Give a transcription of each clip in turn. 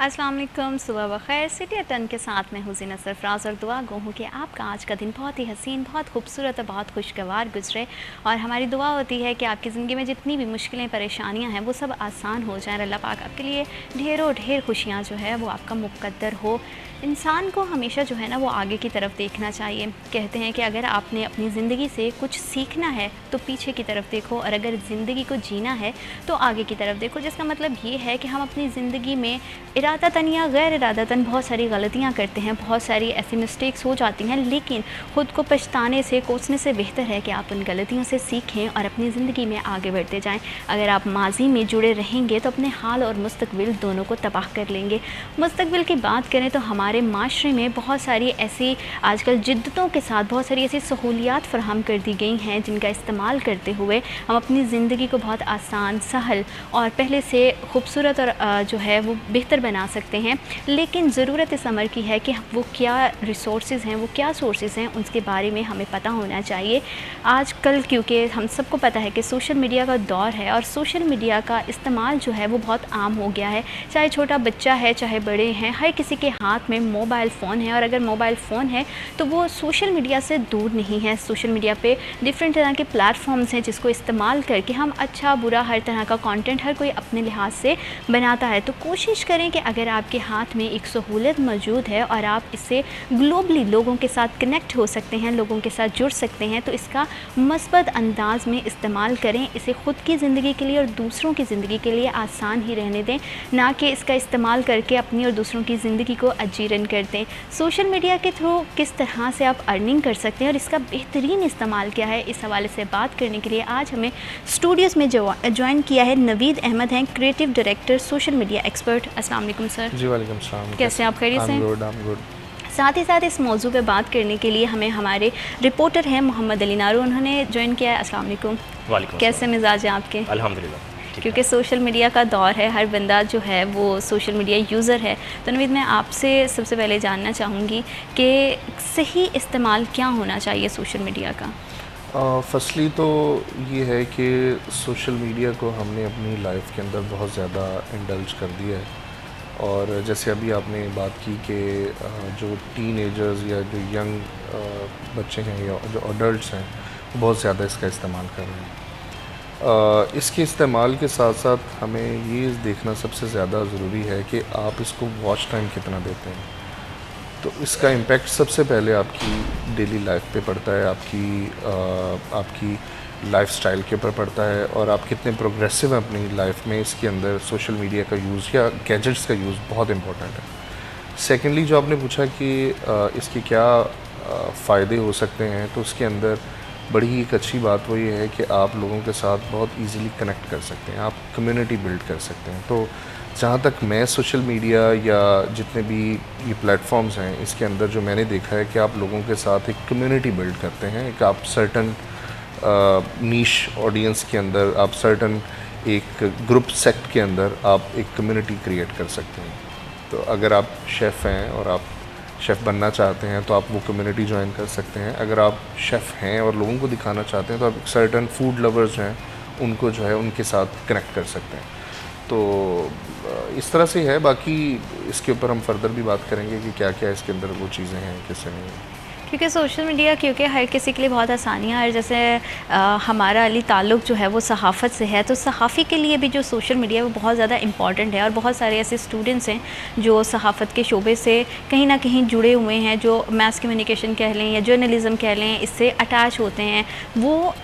अस्सलाम वालेकुम, सुबह बखैर। सिटी अटन के साथ में हुज़ैना सरफराज और दुआ गो हूँ कि आपका आज का दिन बहुत ही हसीन, बहुत खूबसूरत और बहुत खुशगवार गुजरे। और हमारी दुआ होती है कि आपकी ज़िंदगी में जितनी भी मुश्किलें परेशानियाँ हैं वो सब आसान हो जाएँ। अल्लाह पाक आपके लिए ढेरों ढेर खुशियाँ जो है वो आपका मुक़द्दर हो। इंसान को हमेशा जो है ना वो आगे की तरफ देखना चाहिए। कहते हैं कि अगर आपने अपनी ज़िंदगी से कुछ सीखना है तो पीछे की तरफ देखो, और अगर ज़िंदगी को जीना है तो आगे की तरफ देखो। जिसका मतलब ये है कि हम अपनी ज़िंदगी में इरादतन या गैर इरादतन बहुत सारी गलतियाँ करते हैं, बहुत सारी ऐसी मिस्टेक्स हो जाती हैं, लेकिन ख़ुद को पछताने से, कोसने से बेहतर है कि आप उन गलतियों से सीखें और अपनी ज़िंदगी में आगे बढ़ते जाएं। अगर आप माजी में जुड़े रहेंगे तो अपने हाल और मुस्तकबिल दोनों को तबाह कर लेंगे। मुस्तकबिल की बात करें तो हमारे माशरे में बहुत सारी ऐसी आजकल जिद्दतों के साथ बहुत सारी ऐसी सहूलियात फ़राहम कर दी गई हैं जिनका इस्तेमाल करते हुए हम अपनी ज़िंदगी को बहुत आसान, सहल और पहले से खूबसूरत और जो है वो बेहतर बना सकते हैं। लेकिन ज़रूरत इस अमर की है कि वो क्या रिसोर्सेज़ हैं, वो क्या सोर्सेज़ हैं, उसके बारे में हमें पता होना चाहिए। आजकल क्योंकि हम सबको पता है कि सोशल मीडिया का दौर है और सोशल मीडिया का इस्तेमाल जो है वो बहुत आम हो गया है। चाहे छोटा बच्चा है, चाहे बड़े हैं, हर किसी के हाथ में मोबाइल फ़ोन है। और अगर मोबाइल फ़ोन है तो वो सोशल मीडिया से दूर नहीं है। सोशल मीडिया पे डिफरेंट तरह के प्लेटफॉर्म्स हैं जिसको इस्तेमाल करके हम अच्छा बुरा हर तरह का कंटेंट हर कोई अपने लिहाज से बनाता है। तो कोशिश करें कि अगर आपके हाथ में एक सहूलत मौजूद है और आप इससे ग्लोबली लोगों के साथ कनेक्ट हो सकते हैं, लोगों के साथ जुड़ सकते हैं, तो इसका मस्बत अंदाज में इस्तेमाल करें। इसे ख़ुद की ज़िंदगी के लिए और दूसरों की ज़िंदगी के लिए आसान ही रहने दें, ना कि इसका इस्तेमाल करके अपनी और दूसरों की ज़िंदगी को अजीरन कर दें। सोशल मीडिया के थ्रू किस तरह से आप अर्निंग कर सकते हैं और इसका बेहतरीन इस्तेमाल क्या है, इस हवाले से बात करने के लिए आज हमें स्टूडियोज़ में ज्वाइन किया है नवीद अहमद हैं, creative director, social media expert. अस्सलाम वालेकुम सर। जी वालेकुम सलाम। कैसे आप? खैरियत से? I'm good। साथ ही साथ इस मौजू पे बात करने के लिए हमें हमारे रिपोर्टर हैं मोहम्मद अली नारू, उन्होंने ज्वाइन किया है। अस्सलाम वालेकुम। वालेकुम। कैसे मिजाज हैं आपके? अल्हम्दुलिल्लाह। क्योंकि सोशल मीडिया का दौर है, हर बंदा जो है वो सोशल मीडिया यूज़र है। तो नवीद, मैं आपसे सबसे पहले जानना चाहूँगी कि सही इस्तेमाल क्या होना चाहिए सोशल मीडिया का? फर्स्टली तो ये है कि सोशल मीडिया को हमने अपनी लाइफ के अंदर बहुत ज़्यादा इंडल्ज कर दिया है। और जैसे अभी आपने बात की कि जो टीनेजर्स या जो यंग बच्चे हैं या जो अडल्ट्स हैं वो बहुत ज़्यादा इसका इस्तेमाल कर रहे हैं। इसके इस्तेमाल के साथ साथ हमें ये देखना सबसे ज़्यादा ज़रूरी है कि आप इसको वॉच टाइम कितना देते हैं। तो इसका इम्पेक्ट सबसे पहले आपकी डेली लाइफ पे पड़ता है, आपकी लाइफस्टाइल के ऊपर पड़ता है और आप कितने प्रोग्रेसिव हैं अपनी लाइफ में। इसके अंदर सोशल मीडिया का यूज़ या गैजेट्स का यूज़ बहुत इम्पोर्टेंट है। सेकेंडली, जो आपने पूछा कि इसके क्या फ़ायदे हो सकते हैं, तो उसके अंदर बड़ी ही एक अच्छी बात वो ये है कि आप लोगों के साथ बहुत इजीली कनेक्ट कर सकते हैं, आप कम्युनिटी बिल्ड कर सकते हैं। तो जहाँ तक मैं सोशल मीडिया या जितने भी ये प्लेटफॉर्म्स हैं, इसके अंदर जो मैंने देखा है कि आप लोगों के साथ एक कम्युनिटी बिल्ड करते हैं। एक आप सर्टन नीश ऑडियंस के अंदर, आप सर्टन एक ग्रुप सेक्ट के अंदर आप एक कम्युनिटी क्रिएट कर सकते हैं। तो अगर आप शेफ़ हैं और आप शेफ़ बनना चाहते हैं तो आप वो कम्युनिटी ज्वाइन कर सकते हैं। अगर आप शेफ़ हैं और लोगों को दिखाना चाहते हैं तो आप सर्टन फूड लवर्स हैं उनको जो है उनके साथ कनेक्ट कर सकते हैं। तो इस तरह से है। बाकी इसके ऊपर हम फर्दर भी बात करेंगे कि क्या क्या इसके अंदर वो चीज़ें हैं, किससे नहीं है। क्योंकि सोशल मीडिया क्योंकि हर किसी के लिए बहुत आसानियाँ है। जैसे हमारा अली ताल्लुक़ जो है वो सहाफ़त से है, तो सहाफ़ी के लिए भी जो सोशल मीडिया है वो बहुत ज़्यादा इम्पॉर्टेंट है। और बहुत सारे ऐसे स्टूडेंट्स हैं जो सहाफ़त के शोबे से कहीं ना कहीं जुड़े हुए हैं, जो मास कम्युनिकेशन कह लें या जर्नलिज़म कह लें, इससे अटैच होते हैं। वो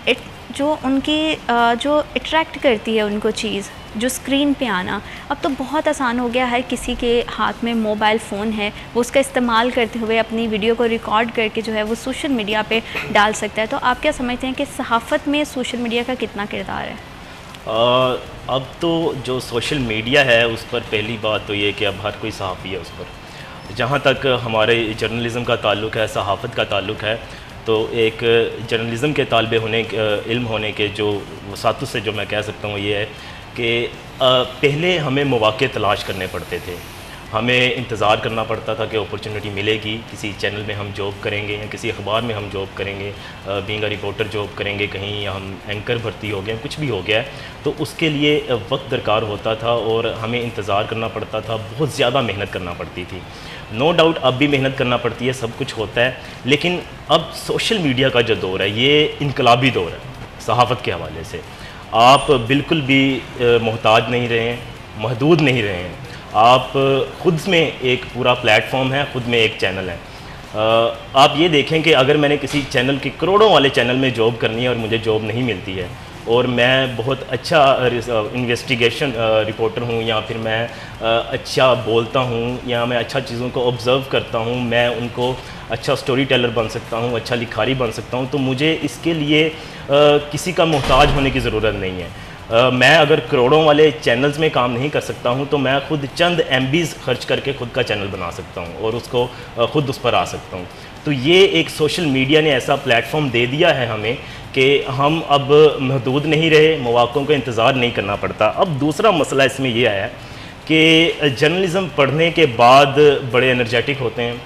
जो उनकी जो अट्रैक्ट करती है उनको चीज़, जो स्क्रीन पे आना, अब तो बहुत आसान हो गया। हर किसी के हाथ में मोबाइल फ़ोन है, वो उसका इस्तेमाल करते हुए अपनी वीडियो को रिकॉर्ड करके जो है वो सोशल मीडिया पे डाल सकता है। तो आप क्या समझते हैं कि सहाफ़त में सोशल मीडिया का कितना किरदार है? अब तो जो सोशल मीडिया है उस पर पहली बात तो ये कि अब हर कोई सहाफ़ी है उस पर। जहाँ तक हमारे जर्नलिज़म का ताल्लुक़ है, सहाफ़त का ताल्लुक़ है, तो एक जर्नलिज़म के तालिबे होने, इल्म होने के जो वसातों से जो मैं कह सकता हूँ ये है कि पहले हमें मौक़े तलाश करने पड़ते थे। हमें इंतज़ार करना पड़ता था कि अपॉर्चुनिटी मिलेगी, किसी चैनल में हम जॉब करेंगे या किसी अखबार में हम जॉब करेंगे, बीइंग अ रिपोर्टर जॉब करेंगे कहीं, या हम एंकर भर्ती हो गए, कुछ भी हो गया है, तो उसके लिए वक्त दरकार होता था और हमें इंतज़ार करना पड़ता था, बहुत ज़्यादा मेहनत करना पड़ती थी। नो डाउट अब भी मेहनत करना पड़ती है, सब कुछ होता है, लेकिन अब सोशल मीडिया का जो दौर है ये इनकलाबी दौर है सहाफ़त के हवाले से। आप बिल्कुल भी मोहताज नहीं रहे हैं, महदूद नहीं रहे हैं, आप ख़ुद में एक पूरा प्लेटफॉर्म है, ख़ुद में एक चैनल है। आप ये देखें कि अगर मैंने किसी चैनल के करोड़ों वाले चैनल में जॉब करनी है और मुझे जॉब नहीं मिलती है, और मैं बहुत अच्छा इन्वेस्टिगेशन रिपोर्टर हूँ, या फिर मैं अच्छा बोलता हूँ, या मैं अच्छा चीज़ों को ऑब्ज़र्व करता हूँ, मैं उनको अच्छा स्टोरी टेलर बन सकता हूँ, अच्छा लिखारी बन सकता हूँ, तो मुझे इसके लिए किसी का मोहताज होने की ज़रूरत नहीं है। मैं अगर करोड़ों वाले चैनल्स में काम नहीं कर सकता हूं, तो मैं खुद चंद MBs खर्च करके खुद का चैनल बना सकता हूं और उसको खुद उस पर आ सकता हूं। तो ये एक सोशल मीडिया ने ऐसा प्लेटफॉर्म दे दिया है हमें कि हम अब महदूद नहीं रहे, मौक़ों का इंतज़ार नहीं करना पड़ता। अब दूसरा मसला इसमें यह आया कि जर्नलिज़म पढ़ने के बाद बड़े एनर्जेटिक होते हैं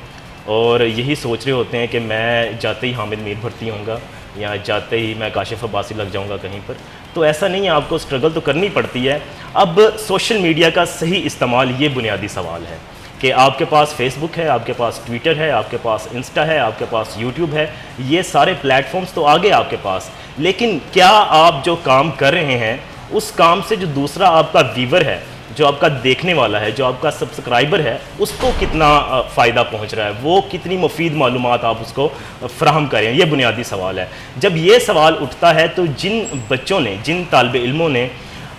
और यही सोच रहे होते हैं कि मैं जाते ही हामिद मीर भर्ती होऊंगा या जाते ही मैं काशिफ अब्बासी लग जाऊंगा कहीं पर। तो ऐसा नहीं है, आपको स्ट्रगल तो करनी पड़ती है। अब सोशल मीडिया का सही इस्तेमाल, ये बुनियादी सवाल है कि आपके पास फेसबुक है, आपके पास ट्विटर है, आपके पास इंस्टा है, आपके पास यूट्यूब है, ये सारे प्लेटफॉर्म्स तो आ गए आपके पास, लेकिन क्या आप जो काम कर रहे हैं उस काम से जो दूसरा आपका व्यूवर है, जो आपका देखने वाला है, जो आपका सब्सक्राइबर है, उसको कितना फ़ायदा पहुंच रहा है, वो कितनी मुफीद मालूमात आप उसको फ़राहम करें, ये बुनियादी सवाल है। जब ये सवाल उठता है तो जिन बच्चों ने, जिन तालिब इल्मों ने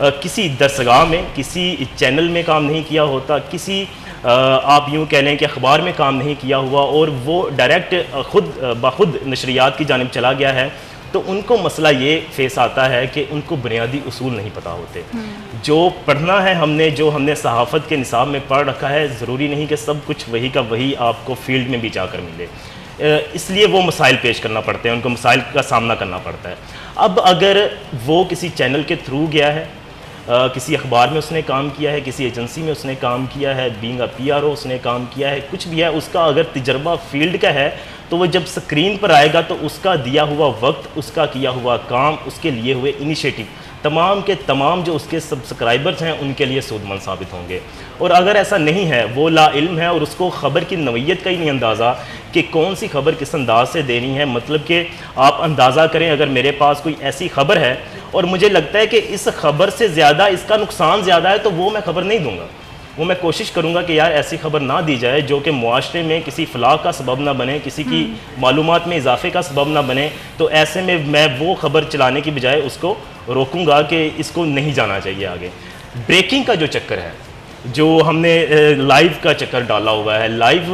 किसी दरसगाह में, किसी चैनल में काम नहीं किया होता, किसी आप यूँ कह लें कि अखबार में काम नहीं किया हुआ, और वो डायरेक्ट खुद नशरियात की जानिब चला गया है, तो उनको मसला ये फेस आता है कि उनको बुनियादी उसूल नहीं पता होते। जो पढ़ना है हमने, जो हमने सहाफ़त के निसाब में पढ़ रखा है, ज़रूरी नहीं कि सब कुछ वही का वही आपको फील्ड में भी जाकर मिले, इसलिए वो मसाइल पेश करना पड़ते हैं, उनको मसाइल का सामना करना पड़ता है। अब अगर वो किसी चैनल के थ्रू गया है, किसी अखबार में उसने काम किया है, किसी एजेंसी में उसने काम किया है, बीइंग अ PRO उसने काम किया है, कुछ भी है, उसका अगर तजर्बा फील्ड का है, तो वो जब स्क्रीन पर आएगा तो उसका दिया हुआ वक्त, उसका किया हुआ काम, उसके लिए हुए इनिशिएटिव, तमाम के तमाम जो उसके सब्सक्राइबर्स हैं उनके लिए सूदमंद साबित होंगे। और अगर ऐसा नहीं है, वो लाइल्म है और उसको ख़बर की नौइयत का ही नहीं अंदाज़ा कि कौन सी खबर किस अंदाज से देनी है, मतलब कि आप अंदाज़ा करें, अगर मेरे पास कोई ऐसी खबर है और मुझे लगता है कि इस खबर से ज़्यादा इसका नुकसान ज़्यादा है, तो वो मैं खबर नहीं दूंगा। वो मैं कोशिश करूंगा कि यार ऐसी खबर ना दी जाए जो कि मुआशरे में किसी फलाह का सबब ना बने, किसी की मालूमात में इजाफे का सबब ना बने। तो ऐसे में मैं वो खबर चलाने की बजाय उसको रोकूंगा कि इसको नहीं जाना चाहिए आगे। ब्रेकिंग का जो चक्कर है, जो हमने लाइव का चक्कर डाला हुआ है, लाइव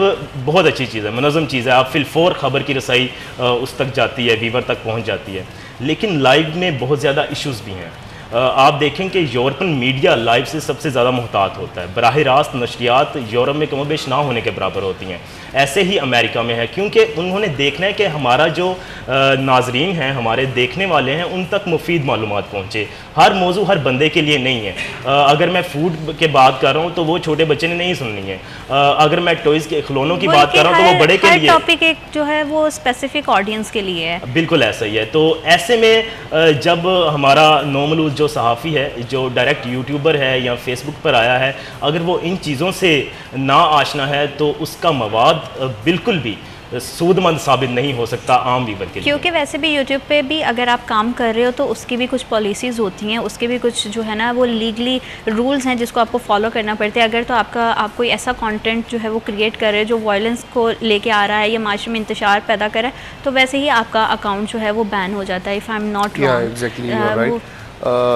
बहुत अच्छी चीज़ है, मुनज़्ज़म चीज़ है, आप फिलफोर ख़बर की रसाई उस तक जाती है, व्यूवर तक पहुंच जाती है। लेकिन लाइव में बहुत ज़्यादा इश्यूज़ भी हैं। आप देखें कि यूरोपियन मीडिया लाइव से सबसे ज़्यादा मोहतात होता है। बराह रास्त नशरियात यूरोप में कम बेश ना होने के बराबर होती हैं, ऐसे ही अमेरिका में है, क्योंकि उन्होंने देखना है कि हमारा जो नाजरीन हैं, हमारे देखने वाले हैं, उन तक मुफीद मालूमात पहुँचे। हर मौजू हर बंदे के लिए नहीं है। अगर मैं फूड के बात कर रहा हूँ तो वो छोटे बच्चे ने नहीं सुननी है। अगर मैं टॉयज़ के खिलौनों की बात कर रहा हूँ तो वो बड़े के लिए, टॉपिक एक जो है वो स्पेसिफिक ऑडियंस के लिए है। बिल्कुल ऐसा ही है। तो ऐसे में जब हमारा नॉर्मल जो सहाफ़ी है, जो डायरेक्ट यूट्यूबर है या फेसबुक पर आया है, अगर वो इन चीज़ों से ना आशना है तो उसका मवाद बिल्कुल भी सूदमंद साबित नहीं हो सकता आम व्यूवर के लिए। क्योंकि वैसे भी यूट्यूब पे भी अगर आप काम कर रहे हो तो उसकी भी कुछ पॉलिसीज़ होती हैं, उसके भी कुछ जो है ना वो लीगली रूल्स हैं जिसको आपको फॉलो करना पड़ता है। अगर तो आप कोई ऐसा कंटेंट जो है वो क्रिएट कर रहे हो जो वायलेंस को लेके आ रहा है या माशरे में इंतशार पैदा कर रहा है, तो वैसे ही आपका अकाउंट जो है वो बैन हो जाता है, if I am not wrong.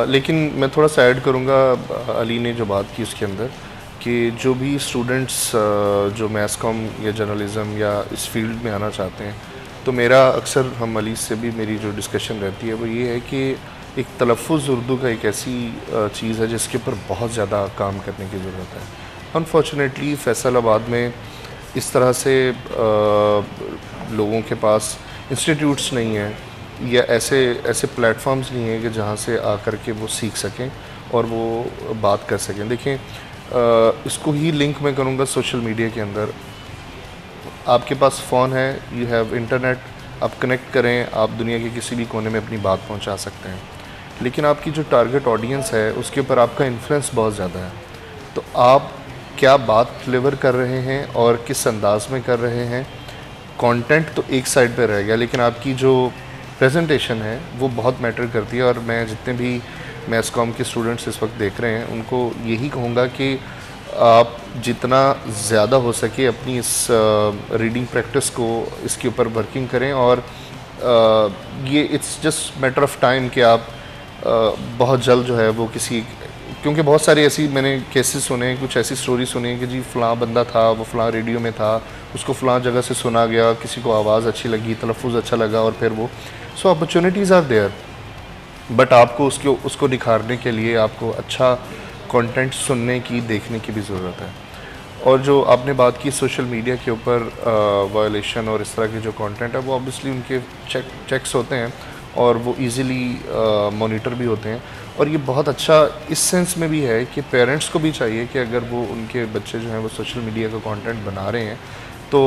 लेकिन मैं थोड़ा सा ऐड करूँगा, अली ने जो बात की उसके अंदर, कि जो भी स्टूडेंट्स जो मैस कॉम या जर्नलिज़म या इस फील्ड में आना चाहते हैं, तो मेरा अक्सर हम अली से भी मेरी जो डिस्कशन रहती है वो ये है कि एक तलफ़्फ़ुज़ उर्दू का एक ऐसी चीज़ है जिसके ऊपर बहुत ज़्यादा काम करने की ज़रूरत है। अनफॉर्चुनेटली फैसलाबाद में इस तरह से लोगों के पास इंस्टीट्यूट्स नहीं हैं या ऐसे प्लेटफॉर्म्स नहीं हैं कि जहाँ से आकर के वो सीख सकें और वो बात कर सकें। देखें, इसको ही लिंक मैं करूँगा सोशल मीडिया के अंदर। आपके पास फ़ोन है, यू हैव इंटरनेट, आप कनेक्ट करें, आप दुनिया के किसी भी कोने में अपनी बात पहुंचा सकते हैं। लेकिन आपकी जो टारगेट ऑडियंस है उसके ऊपर आपका इन्फ्लुएंस बहुत ज़्यादा है। तो आप क्या बात डिलीवर कर रहे हैं और किस अंदाज में कर रहे हैं, कंटेंट तो एक साइड पे रह गया, लेकिन आपकी जो प्रेजेंटेशन है वो बहुत मैटर करती है। और मैं जितने भी मैस कॉम के स्टूडेंट्स इस वक्त देख रहे हैं उनको यही कहूँगा कि आप जितना ज़्यादा हो सके अपनी इस रीडिंग प्रैक्टिस को, इसके ऊपर वर्किंग करें। और ये it's just matter of time कि आप बहुत जल्द जो है वो किसी, क्योंकि बहुत सारी ऐसी मैंने केसेस सुने हैं, कुछ ऐसी स्टोरी सुनी है कि जी फ़लाँ बंदा था, वो फ़लाँ रेडियो में था, उसको फ़लाँ जगह से सुना गया, किसी को आवाज़ अच्छी लगी, तलफ़ुज़ अच्छा लगा, और फिर वो सो अपॉर्चुनिटीज़ आर देयर। बट आपको उसको निखारने के लिए आपको अच्छा कंटेंट सुनने की, देखने की भी ज़रूरत है। और जो आपने बात की सोशल मीडिया के ऊपर वायलेशन और इस तरह के जो कंटेंट है वो ऑब्वियसली उनके चेक्स होते हैं और वो इजीली मॉनिटर भी होते हैं। और ये बहुत अच्छा इस सेंस में भी है कि पेरेंट्स को भी चाहिए कि अगर वो उनके बच्चे जो हैं वो सोशल मीडिया का कंटेंट बना रहे हैं तो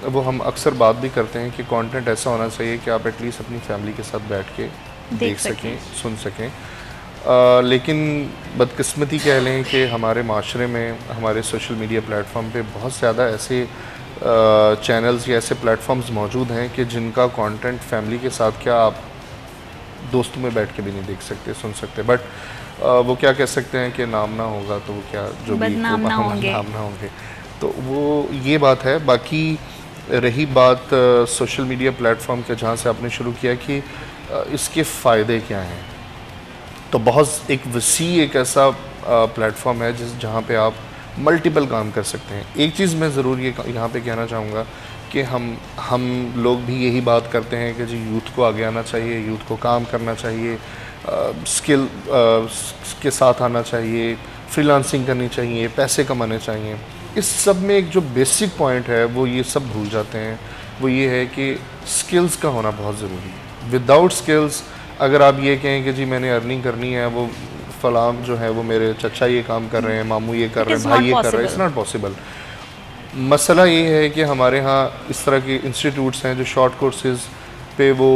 वो हम अक्सर बात भी करते हैं कि कंटेंट ऐसा होना चाहिए कि आप एटलीस्ट अपनी फैमिली के साथ बैठ के देख सकें, सुन सकें। लेकिन बदकिस्मती कह लें कि हमारे माशरे में, हमारे सोशल मीडिया प्लेटफॉर्म पे बहुत ज़्यादा ऐसे चैनल्स या ऐसे प्लेटफॉर्म्स मौजूद हैं कि जिनका कंटेंट फैमिली के साथ क्या आप दोस्तों में बैठ के भी नहीं देख सकते, सुन सकते। बट वो क्या कह सकते हैं कि नाम ना होगा तो वो क्या, जो भी बदनाम ना होंगे, तो वो ये बात है। बाकी रही बात सोशल मीडिया प्लेटफॉर्म के, जहाँ से आपने शुरू किया कि इसके फ़ायदे क्या हैं, तो बहुत एक वसी एक ऐसा प्लेटफॉर्म है जहाँ पे आप मल्टीपल काम कर सकते हैं। एक चीज़ मैं ज़रूर ये यहाँ पे कहना चाहूँगा कि हम लोग भी यही बात करते हैं कि जी यूथ को आगे आना चाहिए, यूथ को काम करना चाहिए, स्किल के साथ आना चाहिए, फ्रीलांसिंग करनी चाहिए, पैसे कमाने चाहिए। इस सब में एक जो बेसिक पॉइंट है वो ये सब भूल जाते हैं, वो ये है कि स्किल्स का होना बहुत ज़रूरी है। विदाउट स्किल्स अगर आप ये कहें कि जी मैंने अर्निंग करनी है, वो फलां जो है वो मेरे चचा ये काम कर रहे हैं, मामू ये कर रहे हैं, भाई ये कर रहे हैं, इट्स नॉट पॉसिबल। मसला ये है कि हमारे यहाँ इस तरह के इंस्टीट्यूट्स हैं जो शॉर्ट कोर्सेज़ पे वो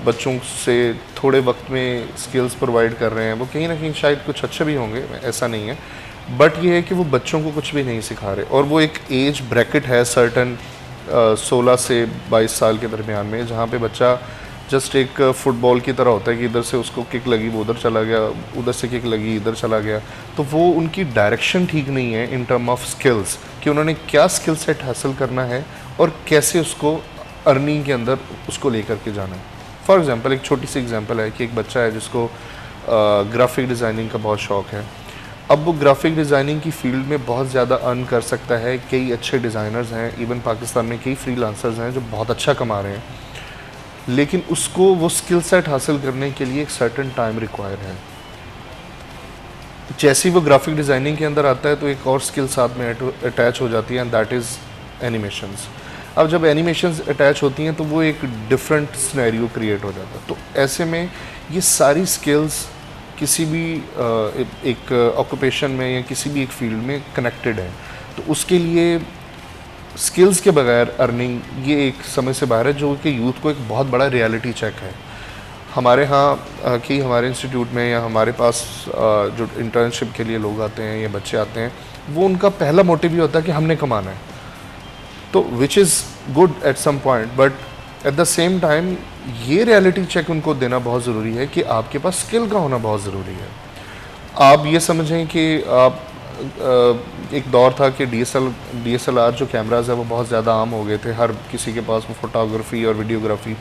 बच्चों से थोड़े वक्त में स्किल्स प्रोवाइड कर रहे हैं। वो कहीं ना कहीं शायद कुछ अच्छे भी होंगे, ऐसा नहीं है, बट ये है कि वो बच्चों को कुछ भी नहीं सिखा रहे। और वो एक एज ब्रैकेट है सर्टन 16 से 22 साल के दरमियान में, जहाँ पे बच्चा जस्ट एक फ़ुटबॉल की तरह होता है कि इधर से उसको किक लगी वो उधर चला गया, उधर से किक लगी इधर चला गया। तो वो उनकी डायरेक्शन ठीक नहीं है इन टर्म ऑफ स्किल्स, कि उन्होंने क्या स्किल सेट हासिल करना है और कैसे उसको अर्निंग के अंदर उसको लेकर के जाना है। फॉर एग्ज़ाम्पल एक छोटी सी एग्जांपल है कि एक बच्चा है जिसको ग्राफिक डिज़ाइनिंग का बहुत शौक़ है। अब वो ग्राफिक डिज़ाइनिंग की फ़ील्ड में बहुत ज़्यादा अर्न कर सकता है। कई अच्छे डिज़ाइनर्स हैं, इवन पाकिस्तान में कई फ्रीलांसर्स हैं जो बहुत अच्छा कमा रहे हैं, लेकिन उसको वो स्किल सेट हासिल करने के लिए एक सर्टेन टाइम रिक्वायर है। जैसे ही वो ग्राफिक डिज़ाइनिंग के अंदर आता है तो एक और स्किल साथ में अटैच हो जाती है, एंड दैट इज़ एनिमेशंस। अब जब एनिमेशंस अटैच होती हैं तो वो एक डिफरेंट सिनेरियो क्रिएट हो जाता है। तो ऐसे में ये सारी स्किल्स किसी भी एक ऑक्यूपेशन में या किसी भी एक फील्ड में कनेक्टेड है, तो उसके लिए स्किल्स के बगैर अर्निंग ये एक समय से बाहर है, जो कि यूथ को एक बहुत बड़ा रियलिटी चेक है। हमारे यहाँ कि हमारे इंस्टीट्यूट में या हमारे पास जो इंटर्नशिप के लिए लोग आते हैं या बच्चे आते हैं, वो उनका पहला मोटिव ये होता है कि हमने कमाना है, तो which is good at some point, but at the same time ये रियलिटी चेक उनको देना बहुत ज़रूरी है कि आपके पास स्किल का होना बहुत ज़रूरी है। आप ये समझें कि आप एक दौर था कि DSLR जो कैमराज़ है वो बहुत ज़्यादा आम हो गए थे, हर किसी के पास वो फोटोग्राफी और वीडियोग्राफी।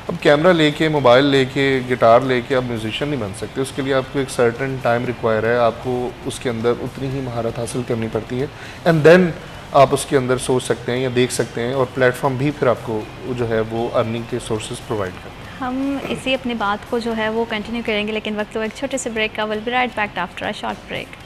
अब कैमरा लेके, मोबाइल लेके, गिटार लेके आप म्यूजिशियन नहीं बन सकते। उसके लिए आपको एक सर्टेन टाइम रिक्वायर है, आपको उसके अंदर उतनी ही महारत हासिल करनी पड़ती है, एंड देन आप उसके अंदर सोच सकते हैं या देख सकते हैं, और प्लेटफॉर्म भी फिर आपको जो है वो अर्निंग के सोर्सेज प्रोवाइड करते हैं। हम इसी अपनी बात को जो है वो कंटिन्यू करेंगे, लेकिन वक्त एक छोटे से ब्रेक का। Will be right back after a short break.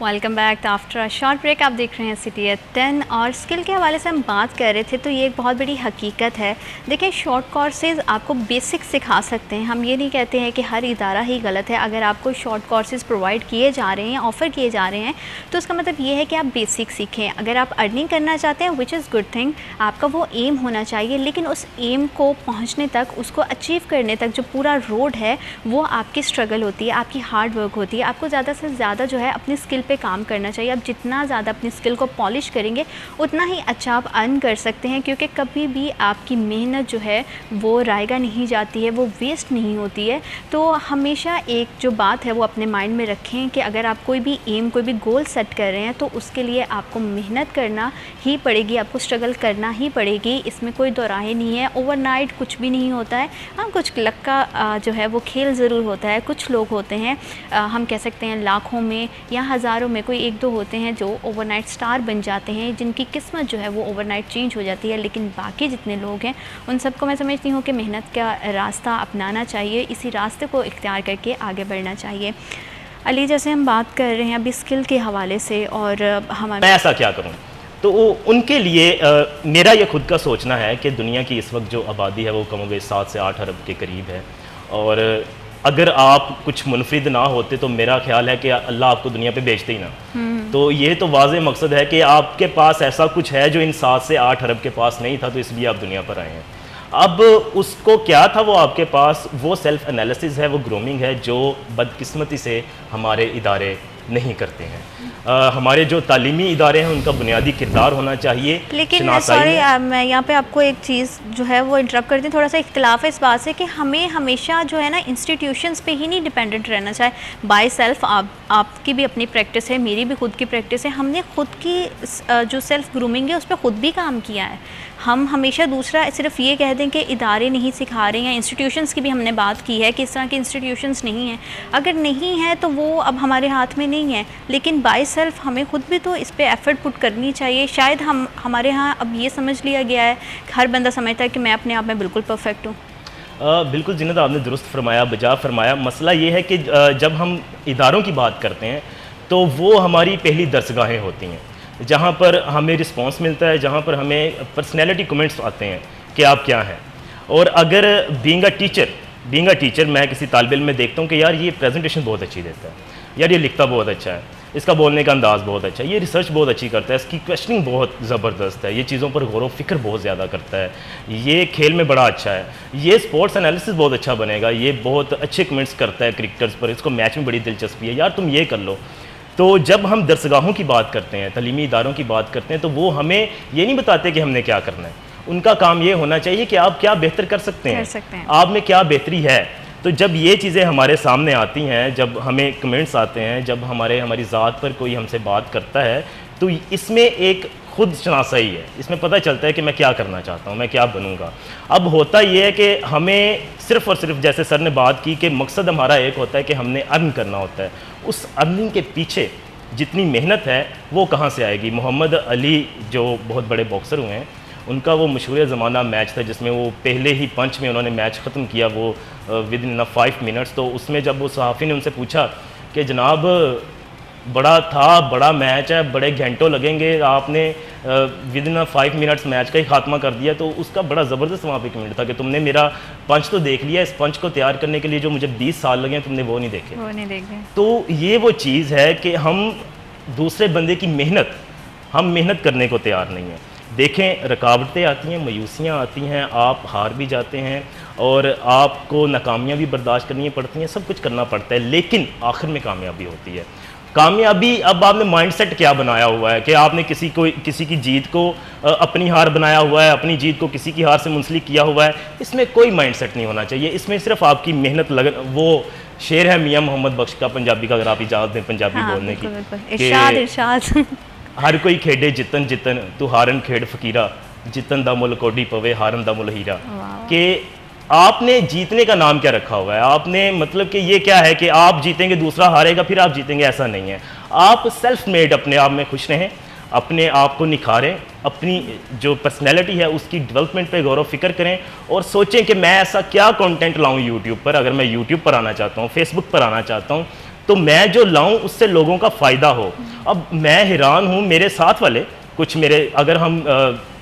Welcome back after a short break. आप देख रहे हैं सिटी एट 10 और स्किल के हवाले से हम बात कर रहे थे, तो ये एक बहुत बड़ी हकीकत है। देखिए, शॉर्ट कोर्सेज़ आपको बेसिक सिखा सकते हैं। हम ये नहीं कहते हैं कि हर इदारा ही गलत है। अगर आपको शॉर्ट कोर्सेज़ प्रोवाइड किए जा रहे हैं, ऑफ़र किए जा रहे हैं, तो उसका मतलब ये है कि आप बेसिक सीखें। अगर आप अर्निंग करना चाहते हैं, विच इज़ गुड थिंग, आपका वो एम होना चाहिए, लेकिन उस एम को पहुँचने तक, उसको अचीव करने तक जो पूरा रोड है वो आपकी स्ट्रगल होती है, आपकी हार्ड वर्क होती है। आपको ज़्यादा से ज़्यादा जो है अपनी स्किल पे काम करना चाहिए। आप जितना ज़्यादा अपनी स्किल को पॉलिश करेंगे उतना ही अच्छा आप अर्न कर सकते हैं, क्योंकि कभी भी आपकी मेहनत जो है वो रायगा नहीं जाती है, वो वेस्ट नहीं होती है। तो हमेशा एक जो बात है वो अपने माइंड में रखें कि अगर आप कोई भी एम, कोई भी गोल सेट कर रहे हैं तो उसके लिए आपको मेहनत करना ही पड़ेगी, आपको स्ट्रगल करना ही पड़ेगी। इसमें कोई दो राहें नहीं है। ओवरनाइट कुछ भी नहीं होता है। हाँ, कुछ लक का जो है वो खेल ज़रूर होता है। कुछ लोग होते हैं, हम कह सकते हैं लाखों में या हज़ारों में कोई एक दो होते हैं जो ओवरनाइट स्टार बन जाते हैं, जिनकी किस्मत जो है वो ओवरनाइट चेंज हो जाती है। लेकिन बाकी जितने लोग हैं उन सबको मैं समझती हूँ कि मेहनत का रास्ता अपनाना चाहिए, इसी रास्ते को इख्तियार करके आगे बढ़ना चाहिए। अली, जैसे हम बात कर रहे हैं अभी स्किल के हवाले से, और हमारे मैं ऐसा क्या करूँ, तो उनके लिए मेरा ये खुद का सोचना है कि दुनिया की इस वक्त जो आबादी है वो कमोबेश 7 से 8 अरब के करीब है, और अगर आप कुछ मुनफरिद ना होते तो मेरा ख्याल है कि अल्लाह आपको दुनिया पे भेजते ही ना। तो ये तो वाज़े मकसद है कि आपके पास ऐसा कुछ है जो इन 7 से 8 अरब के पास नहीं था, तो इसलिए आप दुनिया पर आए हैं। अब उसको क्या था वो आपके पास, वो सेल्फ एनालिसिस है, वो ग्रूमिंग है, जो बदकिस्मती से हमारे इदारे नहीं करते हैं। हमारे जो तालीमी इदारे हैं उनका बुनियादी किरदार होना चाहिए। लेकिन सॉरी, मैं यहाँ पे आपको एक चीज़ जो है वो इंटरप्ट करती हूँ। थोड़ा सा इख्तिलाफ है इस बात से कि हमें हमेशा जो है ना इंस्टीट्यूशंस पे ही नहीं डिपेंडेंट रहना चाहिए। बाय सेल्फ आपकी भी अपनी प्रैक्टिस है, मेरी भी खुद की प्रैक्टिस है। हमने खुद की जो सेल्फ ग्रूमिंग है उस पर खुद भी काम किया है। हम हमेशा दूसरा सिर्फ ये कह दें कि इदारे नहीं सिखा रहे हैं, इंस्टीट्यूशंस की भी हमने बात की है कि इस तरह के इंस्टीट्यूशंस नहीं हैं। अगर नहीं है तो वो अब हमारे हाथ में नहीं है, लेकिन बाय सेल्फ हमें खुद भी तो इस पे एफर्ट पुट करनी चाहिए। शायद हमारे यहाँ अब ये समझ लिया गया है, हर बंदा समझता है कि मैं अपने आप में बिल्कुल परफेक्ट हूँ। बिल्कुल जिन्नत, आपने दुरुस्त फरमाया, बजा फरमाया। मसला ये है कि जब हम इदारों की बात करते हैं तो वो हमारी पहली दरसगाहें होती हैं, जहाँ पर हमें रिस्पांस मिलता है, जहाँ पर हमें पर्सनैलिटी कमेंट्स आते हैं कि आप क्या हैं। और अगर बीइंग अ टीचर मैं किसी तालिब इल्म में देखता हूँ कि यार ये प्रेजेंटेशन बहुत अच्छी देता है, यार ये लिखता बहुत अच्छा है, इसका बोलने का अंदाज़ बहुत अच्छा है, ये रिसर्च बहुत अच्छी करता है, इसकी क्वेश्चनिंग बहुत ज़बरदस्त है, ये चीज़ों पर गौर व फिक्र बहुत ज़्यादा करता है, ये खेल में बड़ा अच्छा है, ये स्पोर्ट्स एनालिसिस बहुत अच्छा बनेगा, ये बहुत अच्छे कमेंट्स करता है क्रिकेटर्स पर, इसको मैच में बड़ी दिलचस्पी है, यार तुम ये कर लो। तो जब हम दरसगाहों की बात करते हैं, तलीमी इदारों की बात करते हैं, तो वो हमें ये नहीं बताते कि हमने क्या करना है। उनका काम ये होना चाहिए कि आप क्या बेहतर कर सकते हैं, आप में क्या बेहतरी है। तो जब ये चीज़ें हमारे सामने आती हैं, जब हमें कमेंट्स आते हैं, जब हमारी ज़ात पर कोई हमसे बात करता है, तो इसमें एक खुद शनासाई है, इसमें पता चलता है कि मैं क्या करना चाहता हूँ, मैं क्या बनूँगा। अब होता ये है कि हमें सिर्फ़ और सिर्फ, जैसे सर ने बात की कि मकसद हमारा एक होता है कि हमने अर्न करना होता है, उस अर्निंग के पीछे जितनी मेहनत है वो कहाँ से आएगी। मोहम्मद अली जो बहुत बड़े बॉक्सर हुए हैं, उनका वो मशहूर ज़माना मैच था जिसमें वो पहले ही पंच में उन्होंने मैच ख़त्म किया, वो विद इन 5 मिनट्स। तो उसमें जब वो सहाफ़ी ने उनसे पूछा कि जनाब बड़ा मैच है, बड़े घंटों लगेंगे, आपने विद इन 5 मिनट्स मैच का ही खात्मा कर दिया, तो उसका बड़ा ज़बरदस्त वहाँ पे कमेंट था कि तुमने मेरा पंच तो देख लिया, इस पंच को तैयार करने के लिए जो मुझे 20 साल लगे तुमने वो नहीं देखे। तो ये वो चीज़ है कि हम दूसरे बंदे की मेहनत करने को तैयार नहीं है। देखें, रुकावटें आती हैं, मायूसियाँ आती हैं, आप हार भी जाते हैं और आपको नाकामियाँ भी बर्दाश्त करनी पड़ती हैं, सब कुछ करना पड़ता है, लेकिन आखिर में कामयाबी होती है। कामयाबी, अब आपने माइंडसेट क्या बनाया हुआ है कि आपने किसी की जीत को अपनी हार बनाया हुआ है, अपनी जीत को किसी की हार से मुंसलिक किया हुआ है, इसमें कोई माइंडसेट नहीं होना चाहिए। इसमें सिर्फ आपकी मेहनत वो शेर है मियाँ मोहम्मद बख्श का पंजाबी का, अगर आप इजाज़त दें पंजाबी बोलने की, इरशाद हर कोई खेडे जितन जितन तू हारन खेड फकीरा, जितन दा मुल कोडी पवे हारन दा मुल हीरा। कि आपने जीतने का नाम क्या रखा हुआ है, आपने मतलब कि ये क्या है कि आप जीतेंगे दूसरा हारेगा फिर आप जीतेंगे, ऐसा नहीं है। आप सेल्फ मेड अपने आप में खुश रहें, अपने आप को निखारें, अपनी जो पर्सनैलिटी है उसकी डेवलपमेंट पे गौर व फिक्र करें और सोचें कि मैं ऐसा क्या कंटेंट लाऊं यूट्यूब पर। अगर मैं यूट्यूब पर आना चाहता हूं, फेसबुक पर आना चाहता हूं, तो मैं जो लाऊं उससे लोगों का फ़ायदा हो। अब मैं हैरान हूँ, मेरे साथ वाले कुछ मेरे, अगर हम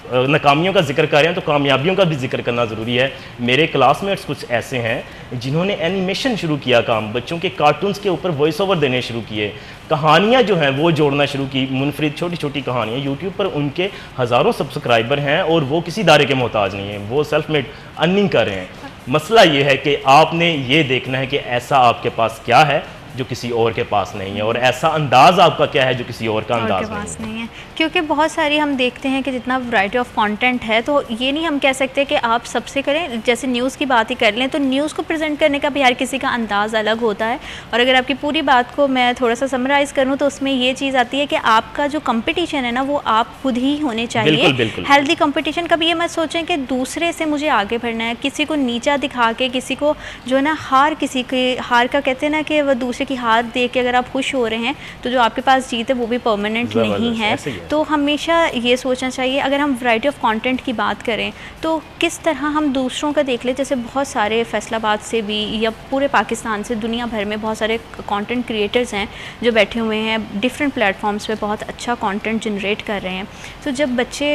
नाकामियों का जिक्र कर रहे हैं तो कामयाबियों का भी जिक्र करना ज़रूरी है। मेरे क्लासमेट्स कुछ ऐसे हैं जिन्होंने एनिमेशन शुरू किया काम, बच्चों के कार्टून्स के ऊपर वॉइस ओवर देने शुरू किए, कहानियाँ जो हैं वो जोड़ना शुरू की, मुनफरिद छोटी छोटी कहानियाँ। यूट्यूब पर उनके हज़ारों सब्सक्राइबर हैं और वो किसी दायरे के मोहताज नहीं हैं, वो सेल्फ मेड अर्निंग कर रहे हैं। मसला ये है कि आपने ये देखना है कि ऐसा आपके पास क्या है जो किसी और के पास नहीं है, और ऐसा अंदाज़ आपका क्या है जो किसी और का अंदाज़ नहीं है। क्योंकि बहुत सारी हम देखते हैं कि जितना वैरायटी ऑफ कंटेंट है, तो ये नहीं हम कह सकते कि आप सबसे करें। जैसे न्यूज़ की बात ही कर लें तो न्यूज़ को प्रेजेंट करने का भी हर किसी का अंदाज़ अलग होता है। और अगर आपकी पूरी बात को मैं थोड़ा सा समराइज़ करूँ तो उसमें ये चीज़ आती है कि आपका जो कंपटीशन है ना, वो आप खुद ही होने चाहिए। Healthy competition. कभी ये मत सोचें कि दूसरे से मुझे आगे बढ़ना है, किसी को नीचा दिखा के, किसी को जो है ना किसी के हार का कहते हैं ना कि वह दूसरे की हार देख के अगर आप खुश हो रहे हैं तो जो आपके पास जीत है वो भी परमानेंट नहीं है। तो हमेशा ये सोचना चाहिए। अगर हम वैरायटी ऑफ कंटेंट की बात करें तो किस तरह हम दूसरों का देख लें, जैसे बहुत सारे फैसलाबाद से भी या पूरे पाकिस्तान से दुनिया भर में बहुत सारे कंटेंट क्रिएटर्स हैं जो बैठे हुए हैं डिफरेंट प्लेटफॉर्म्स पे, बहुत अच्छा कंटेंट जनरेट कर रहे हैं। तो जब बच्चे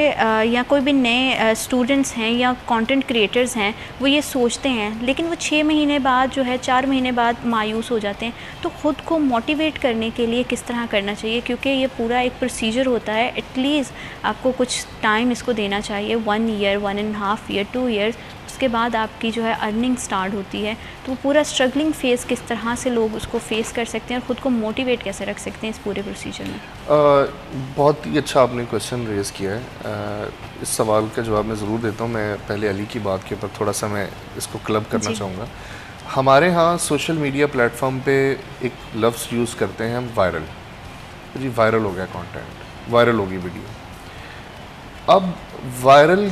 या कोई भी नए स्टूडेंट्स हैं या कंटेंट क्रिएटर्स हैं, वो ये सोचते हैं लेकिन वो 6 महीने बाद जो है 4 महीने बाद मायूस हो जाते हैं। तो खुद को मोटिवेट करने के लिए किस तरह करना चाहिए, क्योंकि ये पूरा एक प्रोसीजर होता है। एटलीस्ट आपको कुछ टाइम इसको देना चाहिए, 1 ईयर, 1.5 ईयर, 2 ईयर्स, उसके बाद आपकी जो है अर्निंग स्टार्ट होती है। तो पूरा स्ट्रगलिंग फेज़ किस तरह से लोग उसको फेस कर सकते हैं और ख़ुद को मोटिवेट कैसे रख सकते हैं इस पूरे प्रोसीजर में। बहुत ही अच्छा आपने क्वेश्चन रेज़ किया है। इस सवाल का जवाब मैं ज़रूर देता हूँ। मैं पहले अली की बात के ऊपर थोड़ा सा मैं इसको क्लब करना चाहूँगा। हमारे यहाँ सोशल मीडिया प्लेटफॉर्म पे एक लफ्ज़ यूज़ करते हैं हम, वायरल। जी वायरल हो गया कंटेंट, वायरल होगी वीडियो। अब वायरल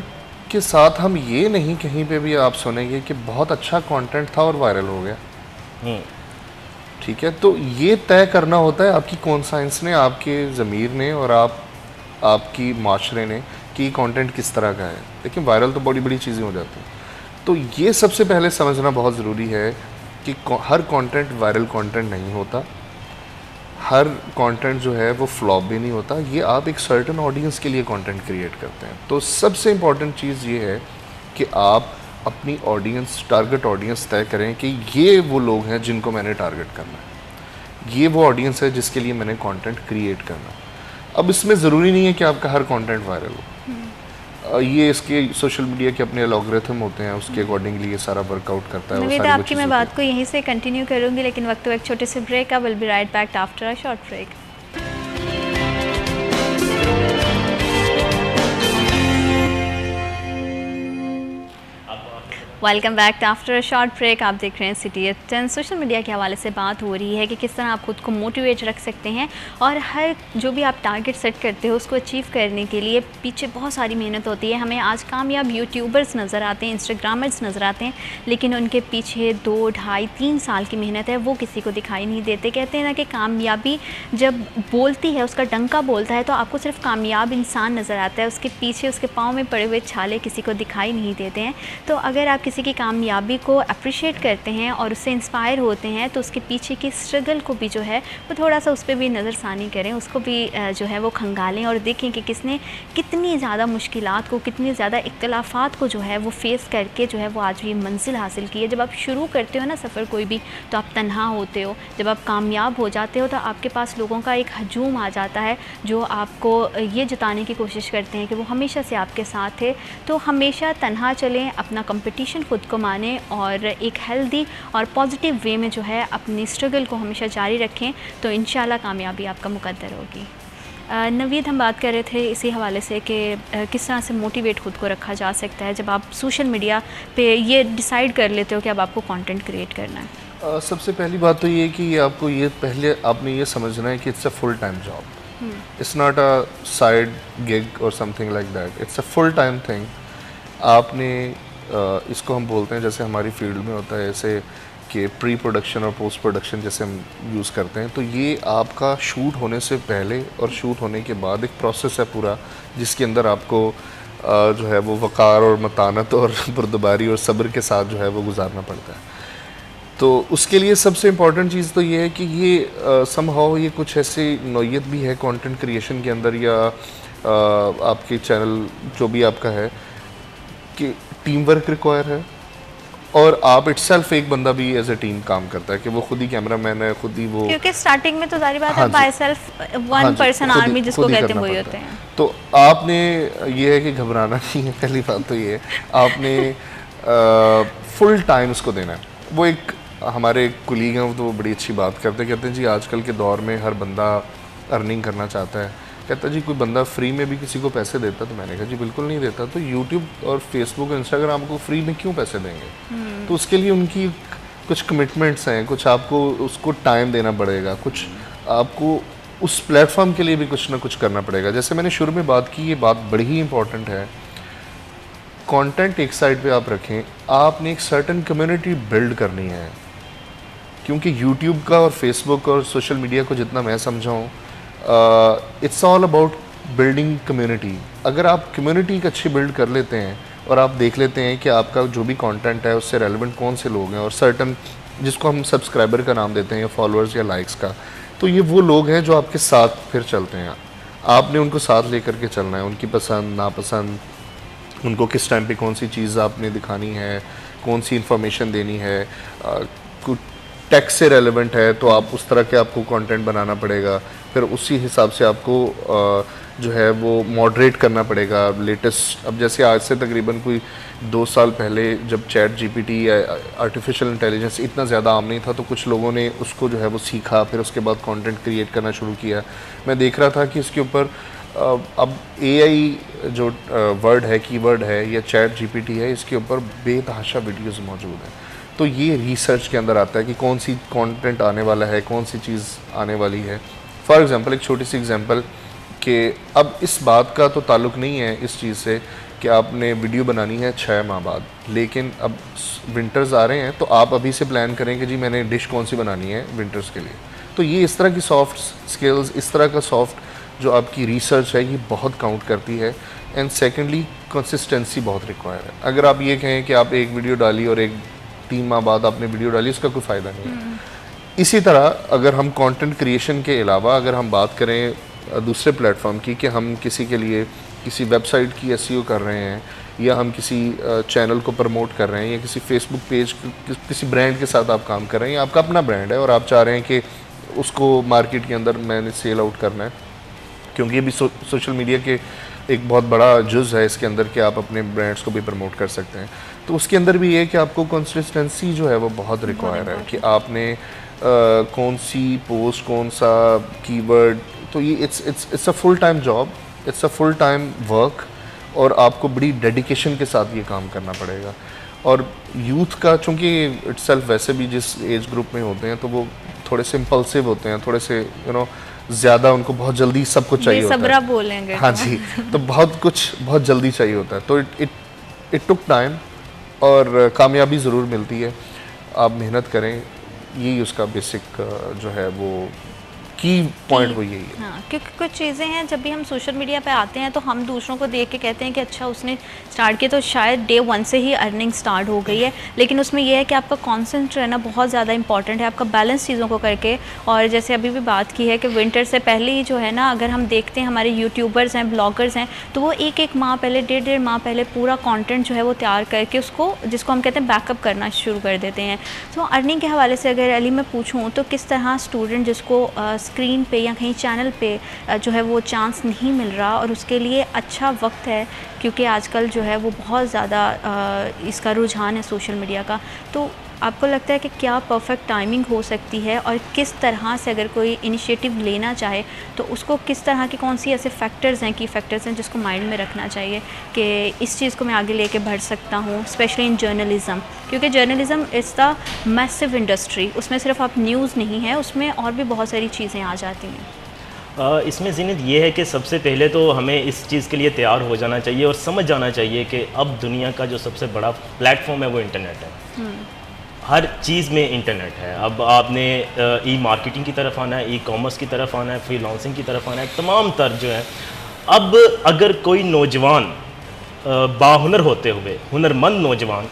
के साथ हम ये नहीं कहीं पे भी आप सुनेंगे कि बहुत अच्छा कंटेंट था और वायरल हो गया। ठीक है, तो ये तय करना होता है आपकी कॉन्साइंस ने, आपके ज़मीर ने और आपकी माशरे ने कि कंटेंट किस तरह का है। लेकिन वायरल तो बड़ी बड़ी चीज़ें हो जाती हैं। तो ये सबसे पहले समझना बहुत ज़रूरी है कि हर कंटेंट वायरल कंटेंट नहीं होता, हर कंटेंट जो है वो फ्लॉप भी नहीं होता। ये आप एक सर्टेन ऑडियंस के लिए कंटेंट क्रिएट करते हैं। तो सबसे इम्पॉर्टेंट चीज़ ये है कि आप अपनी ऑडियंस, टारगेट ऑडियंस तय करें कि ये वो लोग हैं जिनको मैंने टारगेट करना है, ये वो ऑडियंस है जिसके लिए मैंने कंटेंट क्रिएट करना है। अब इसमें ज़रूरी नहीं है कि आपका हर कंटेंट वायरल हो। ये इसके सोशल मीडिया के अपने एल्गोरिथम होते हैं, उसके अकॉर्डिंगली ये सारा वर्कआउट करता है। नवीद, आपकी मैं बात को यहीं से कंटिन्यू करूंगी, लेकिन वक्त तो एक छोटे से ब्रेक का। Will be right back after a short break. Welcome back after a short break. आप देख रहे हैं सिटी एट 10। सोशल मीडिया के हवाले से बात हो रही है कि किस तरह आप खुद को मोटिवेट रख सकते हैं, और हर जो भी आप टारगेट सेट करते हो उसको अचीव करने के लिए पीछे बहुत सारी मेहनत होती है। हमें आज कामयाब यूट्यूबर्स नज़र आते हैं, इंस्टाग्रामर्स नज़र आते हैं, लेकिन उनके पीछे 2, ढाई, 3 साल की मेहनत है, वो किसी को दिखाई नहीं देते। कहते हैं ना कि कामयाबी जब बोलती है, उसका डंका बोलता है, तो आपको सिर्फ कामयाब इंसान नज़र आता है, उसके पीछे उसके पाँव में पड़े हुए छाले किसी को दिखाई नहीं देते हैं। तो अगर आप किसी की कामयाबी को अप्रिशिएट करते हैं और उससे इंस्पायर होते हैं, तो उसके पीछे की स्ट्रगल को भी जो है वो थोड़ा सा उस पर भी नज़रसानी करें, उसको भी जो है वो खंगालें और देखें कि किसने कितनी ज़्यादा मुश्किलात को, कितनी ज़्यादा इख्तलाफात को जो है वो फ़ेस करके जो है वो आज भी मंजिल हासिल की है। जब आप शुरू करते हो ना सफ़र कोई भी, तो आप तन्हा होते हो। जब आप कामयाब हो जाते हो तो आपके पास लोगों का एक हजूम आ जाता है जो आपको ये जताने की कोशिश करते हैं कि वो हमेशा से आपके साथ है। तो हमेशा तन्हा चलें, अपना कंपटीशन खुद को माने और एक हेल्दी और पॉजिटिव वे में जो है अपनी स्ट्रगल को हमेशा जारी रखें, तो इंशाल्लाह कामयाबी आपका मुकद्दर होगी। नवीद, हम बात कर रहे थे इसी हवाले से कि किस तरह से मोटिवेट खुद को रखा जा सकता है जब आप सोशल मीडिया पे ये डिसाइड कर लेते हो कि अब आपको कंटेंट क्रिएट करना है। सबसे पहली बात तो ये है कि ये आपको ये पहले आपने ये समझना है कि it's a full time job, it's not a side gig or something like that, it's a full time thing. आपने इसको हम बोलते हैं, जैसे हमारी फील्ड में होता है ऐसे कि प्री प्रोडक्शन और पोस्ट प्रोडक्शन जैसे हम यूज़ करते हैं। तो ये आपका शूट होने से पहले और शूट होने के बाद एक प्रोसेस है पूरा, जिसके अंदर आपको जो है वो वक़ार और मतानत और बुर्दबारी और सब्र के साथ जो है वो गुजारना पड़ता है। तो उसके लिए सबसे इम्पॉर्टेंट चीज़ तो ये है कि ये समहाउ ये कुछ ऐसी नौयत भी है कंटेंट क्रिएशन के अंदर या आपके चैनल जो भी आपका है कि टीम वर्क रिक्वायर है, और आप इटसेल्फ एक बंदा भी एज ए टीम काम करता है कि वो खुद ही कैमरामैन है, खुद ही वो, क्योंकि स्टार्टिंग में तो सारी बात हाँ है by self one person army जिसको कहते हैं वही होते हैं। तो आपने ये है कि घबराना नहीं है, पहली बात तो ये है आपने फुल टाइम उसको देना है। वो एक हमारे कुलीग हैं तो वो बड़ी अच्छी बात कहते हैं जी आजकल के दौर में हर बंदा अर्निंग करना चाहता है, कहता जी कोई बंदा फ्री में भी किसी को पैसे देता, तो मैंने कहा जी बिल्कुल नहीं देता, तो यूट्यूब और फेसबुक और इंस्टाग्राम को फ्री में क्यों पैसे देंगे। तो उसके लिए उनकी कुछ कमिटमेंट्स हैं, कुछ आपको उसको टाइम देना पड़ेगा, कुछ आपको उस प्लेटफॉर्म के लिए भी कुछ ना कुछ करना पड़ेगा। जैसे मैंने शुरू में बात की, ये बात बड़ी ही इंपॉर्टेंट है, कंटेंट एक साइड पे आप रखें, आपने एक सर्टेन कम्युनिटी बिल्ड करनी है, क्योंकि यूट्यूब का और फेसबुक और सोशल मीडिया को जितना मैं समझाऊँ, it's all about building community. अगर आप कम्युनिटी एक अच्छी बिल्ड कर लेते हैं और आप देख लेते हैं कि आपका जो भी कंटेंट है उससे रेलेवेंट कौन से लोग हैं, और सर्टन जिसको हम सब्सक्राइबर का नाम देते हैं या फॉलोअर्स या लाइक्स का, तो ये वो लोग हैं जो आपके साथ फिर चलते हैं। आपने उनको साथ लेकर के चलना है, उनकी पसंद नापसंद, उनको किस टाइम पे कौन सी चीज़ आपने दिखानी है, कौन सी इन्फॉर्मेशन देनी है, कुछ टेक से रेलेवेंट है तो आप उस तरह के आपको कंटेंट बनाना पड़ेगा, फिर उसी हिसाब से आपको जो है वो मॉडरेट करना पड़ेगा लेटेस्ट। अब जैसे आज से तकरीबन कोई 2 साल पहले जब चैट जीपीटी या आर्टिफिशियल इंटेलिजेंस इतना ज़्यादा आम नहीं था, तो कुछ लोगों ने उसको जो है वो सीखा, फिर उसके बाद कंटेंट क्रिएट करना शुरू किया। मैं देख रहा था कि इसके ऊपर अब एआई जो वर्ड है, कीवर्ड है या चैट जीपीटी है, इसके ऊपर बेतहाशा वीडियोस मौजूद हैं। तो ये रिसर्च के अंदर आता है कि कौन सी कंटेंट आने वाला है, कौन सी चीज़ आने वाली है। फॉर एग्जांपल एक छोटी सी एग्जांपल कि अब इस बात का तो ताल्लुक़ नहीं है इस चीज़ से कि आपने वीडियो बनानी है 6 माह बाद, लेकिन अब विंटर्स आ रहे हैं तो आप अभी से प्लान करें कि जी मैंने डिश कौन सी बनानी है विंटर्स के लिए। तो ये इस तरह की सॉफ्ट स्किल्स, इस तरह का सॉफ्ट जो आपकी रिसर्च है, ये बहुत काउंट करती है। एंड सेकेंडली कंसिस्टेंसी बहुत रिक्वायर है। अगर आप ये कहें कि आप एक वीडियो डाली और 3 माह बाद आपने वीडियो डाली, उसका कोई फ़ायदा नहीं है। इसी तरह अगर हम कंटेंट क्रिएशन के अलावा अगर हम बात करें दूसरे प्लेटफॉर्म की, कि हम किसी के लिए किसी वेबसाइट की एसईओ कर रहे हैं, या हम किसी चैनल को प्रमोट कर रहे हैं, या किसी फेसबुक पेज किसी ब्रांड के साथ आप काम कर रहे हैं, या आपका अपना ब्रांड है और आप चाह रहे हैं कि उसको मार्केट के अंदर मैंने सेल आउट करना है, क्योंकि ये भी सोशल मीडिया के एक बहुत बड़ा जुज़ है इसके अंदर कि आप अपने ब्रांड्स को भी प्रमोट कर सकते हैं। तो उसके अंदर भी ये है कि आपको कंसिस्टेंसी जो है वो बहुत रिक्वायर है कि आपने कौन सी पोस्ट, कौन सा कीवर्ड, तो ये it's a full time job, it's a full time work, और आपको बड़ी डेडिकेशन के साथ ये काम करना पड़ेगा। और यूथ का चूँकि इट्सेल्फ वैसे भी जिस एज ग्रुप में होते हैं तो वो थोड़े से इम्पल्सिव होते हैं, थोड़े से ज़्यादा उनको बहुत जल्दी सब कुछ चाहिए होता है। बोलेंगे हाँ जी, तो बहुत कुछ बहुत जल्दी चाहिए होता है, तो इट टुक टाइम, और कामयाबी ज़रूर मिलती है। आप मेहनत करें, यही उसका बेसिक जो है वो की पॉइंट वो यही है। हाँ, क्योंकि कुछ चीज़ें हैं जब भी हम सोशल मीडिया पे आते हैं तो हम दूसरों को देख के कहते हैं कि अच्छा उसने स्टार्ट किया तो शायद डे 1 से ही अर्निंग स्टार्ट हो गई है, लेकिन उसमें यह है कि आपका कॉन्सेंट्रेट रहना बहुत ज़्यादा इंपॉर्टेंट है, आपका बैलेंस चीज़ों को करके। और जैसे अभी भी बात की है कि विंटर से पहले ही जो है ना, अगर हम देखते हैं हमारे यूट्यूबर्स हैं, ब्लॉगर्स हैं, तो वो एक माह पहले, 1.5 माह पहले पूरा कॉन्टेंट जो है वो तैयार करके उसको, जिसको हम कहते हैं बैकअप करना शुरू कर देते हैं। तो अर्निंग के हवाले से अगर अली मैं पूछूँ तो किस तरह स्टूडेंट जिसको स्क्रीन पे या कहीं चैनल पे जो है वो चांस नहीं मिल रहा, और उसके लिए अच्छा वक्त है क्योंकि आजकल जो है वो बहुत ज़्यादा इसका रुझान है सोशल मीडिया का, तो आपको लगता है कि क्या परफेक्ट टाइमिंग हो सकती है, और किस तरह से अगर कोई इनिशिएटिव लेना चाहे तो उसको किस तरह के, कौन सी ऐसे फैक्टर्स हैं, की फैक्टर्स हैं जिसको माइंड में रखना चाहिए कि इस चीज़ को मैं आगे लेके बढ़ सकता हूँ, स्पेशली इन जर्नलिज़म, क्योंकि journalism is the massive industry, उसमें सिर्फ आप न्यूज़ नहीं है, उसमें और भी बहुत सारी चीज़ें आ जाती हैं। इसमें ज़ीनत ये है कि सबसे पहले तो हमें इस चीज़ के लिए तैयार हो जाना चाहिए और समझ जाना चाहिए कि अब दुनिया का जो सबसे बड़ा प्लेटफॉर्म है वो इंटरनेट है। हर चीज़ में इंटरनेट है। अब आपने ई मार्केटिंग की तरफ आना है, ई कॉमर्स की तरफ आना है, फ्रीलांसिंग की तरफ आना है, तमाम तर जो है। अब अगर कोई नौजवान बाहुनर होते हुए, हुनरमंद नौजवान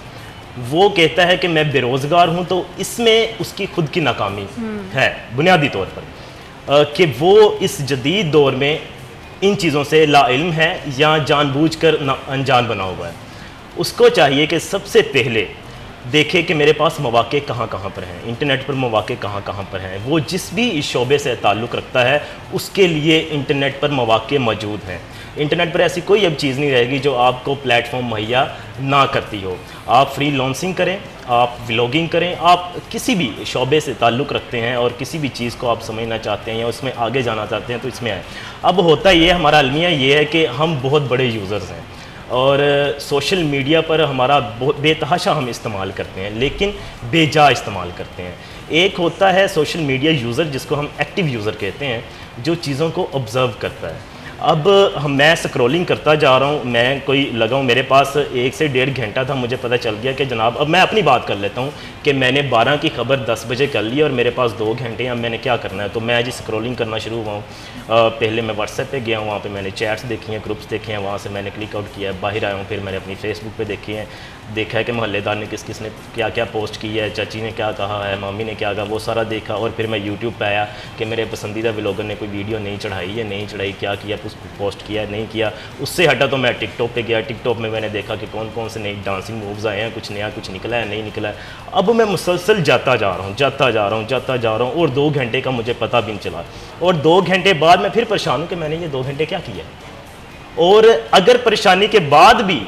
वो कहता है कि मैं बेरोज़गार हूँ, तो इसमें उसकी खुद की नाकामी है बुनियादी तौर पर, कि वो इस जदीद दौर में इन चीज़ों से लाइल्म है या जानबूझकर अनजान बना हुआ है। उसको चाहिए कि सबसे पहले देखे कि मेरे पास मौक़े कहाँ कहाँ पर हैं, इंटरनेट पर मौक़े कहाँ कहाँ पर हैं। वो जिस भी इस शोबे से ताल्लुक़ रखता है उसके लिए इंटरनेट पर मौक़े मौजूद हैं। इंटरनेट पर ऐसी कोई अब चीज़ नहीं रहेगी जो आपको प्लेटफॉर्म मुहैया ना करती हो। आप फ्री लॉन्सिंग करें, आप व्लॉगिंग करें, आप किसी भी शोबे से ताल्लुक़ रखते हैं और किसी भी चीज़ को आप समझना चाहते हैं या उसमें आगे जाना चाहते हैं तो इसमें आए। अब होता ये, हमारा अलमिया ये है कि हम बहुत बड़े यूज़र्स हैं और सोशल मीडिया पर हमारा बेतहाशा हम इस्तेमाल करते हैं, लेकिन बेजा इस्तेमाल करते हैं। एक होता है सोशल मीडिया यूज़र जिसको हम एक्टिव यूज़र कहते हैं, जो चीज़ों को ऑब्ज़र्व करता है। अब मैं स्क्रॉलिंग करता जा रहा हूँ, मैं कोई लगा हूँ, मेरे पास 1 से 1.5 घंटा था, मुझे पता चल गया कि जनाब, अब मैं अपनी बात कर लेता हूँ कि मैंने 12 की खबर 10 बजे कर ली और मेरे पास 2 घंटे हैं, अब मैंने क्या करना है। तो मैं जी स्क्रॉलिंग करना शुरू हुआ हूँ। पहले मैं व्हाट्सएप पे गया हूँ, वहाँ पे मैंने चैट्स देखी हैं, ग्रुप्स देखे हैं, वहाँ से मैंने क्लिक आउट किया है, बाहर आया हूँ, फिर मैंने अपनी फेसबुक पे देखी है, देखा है कि मोहल्लेदार ने किस किस ने क्या क्या पोस्ट किया है, चाची ने क्या कहा है, मम्मी ने क्या कहा, वो सारा देखा। और फिर मैं यूट्यूब पे आया कि मेरे पसंदीदा व्लॉगर ने कोई वीडियो नहीं चढ़ाई है, नहीं चढ़ाई, क्या किया, पोस्ट किया नहीं किया। उससे हटा तो मैं टिकटॉक पे गया। टिकटॉक में मैंने देखा कि कौन कौन से नई डांसिंग मूव्स आए हैं, कुछ नया कुछ निकला है, नहीं निकला है। अब मैं मुसलसल जाता जा रहा हूँ और 2 घंटे का मुझे पता भी नहीं चला। और 2 घंटे बाद मैं फिर परेशान हूँ कि मैंने ये 2 घंटे क्या किया। और अगर परेशानी के बाद भी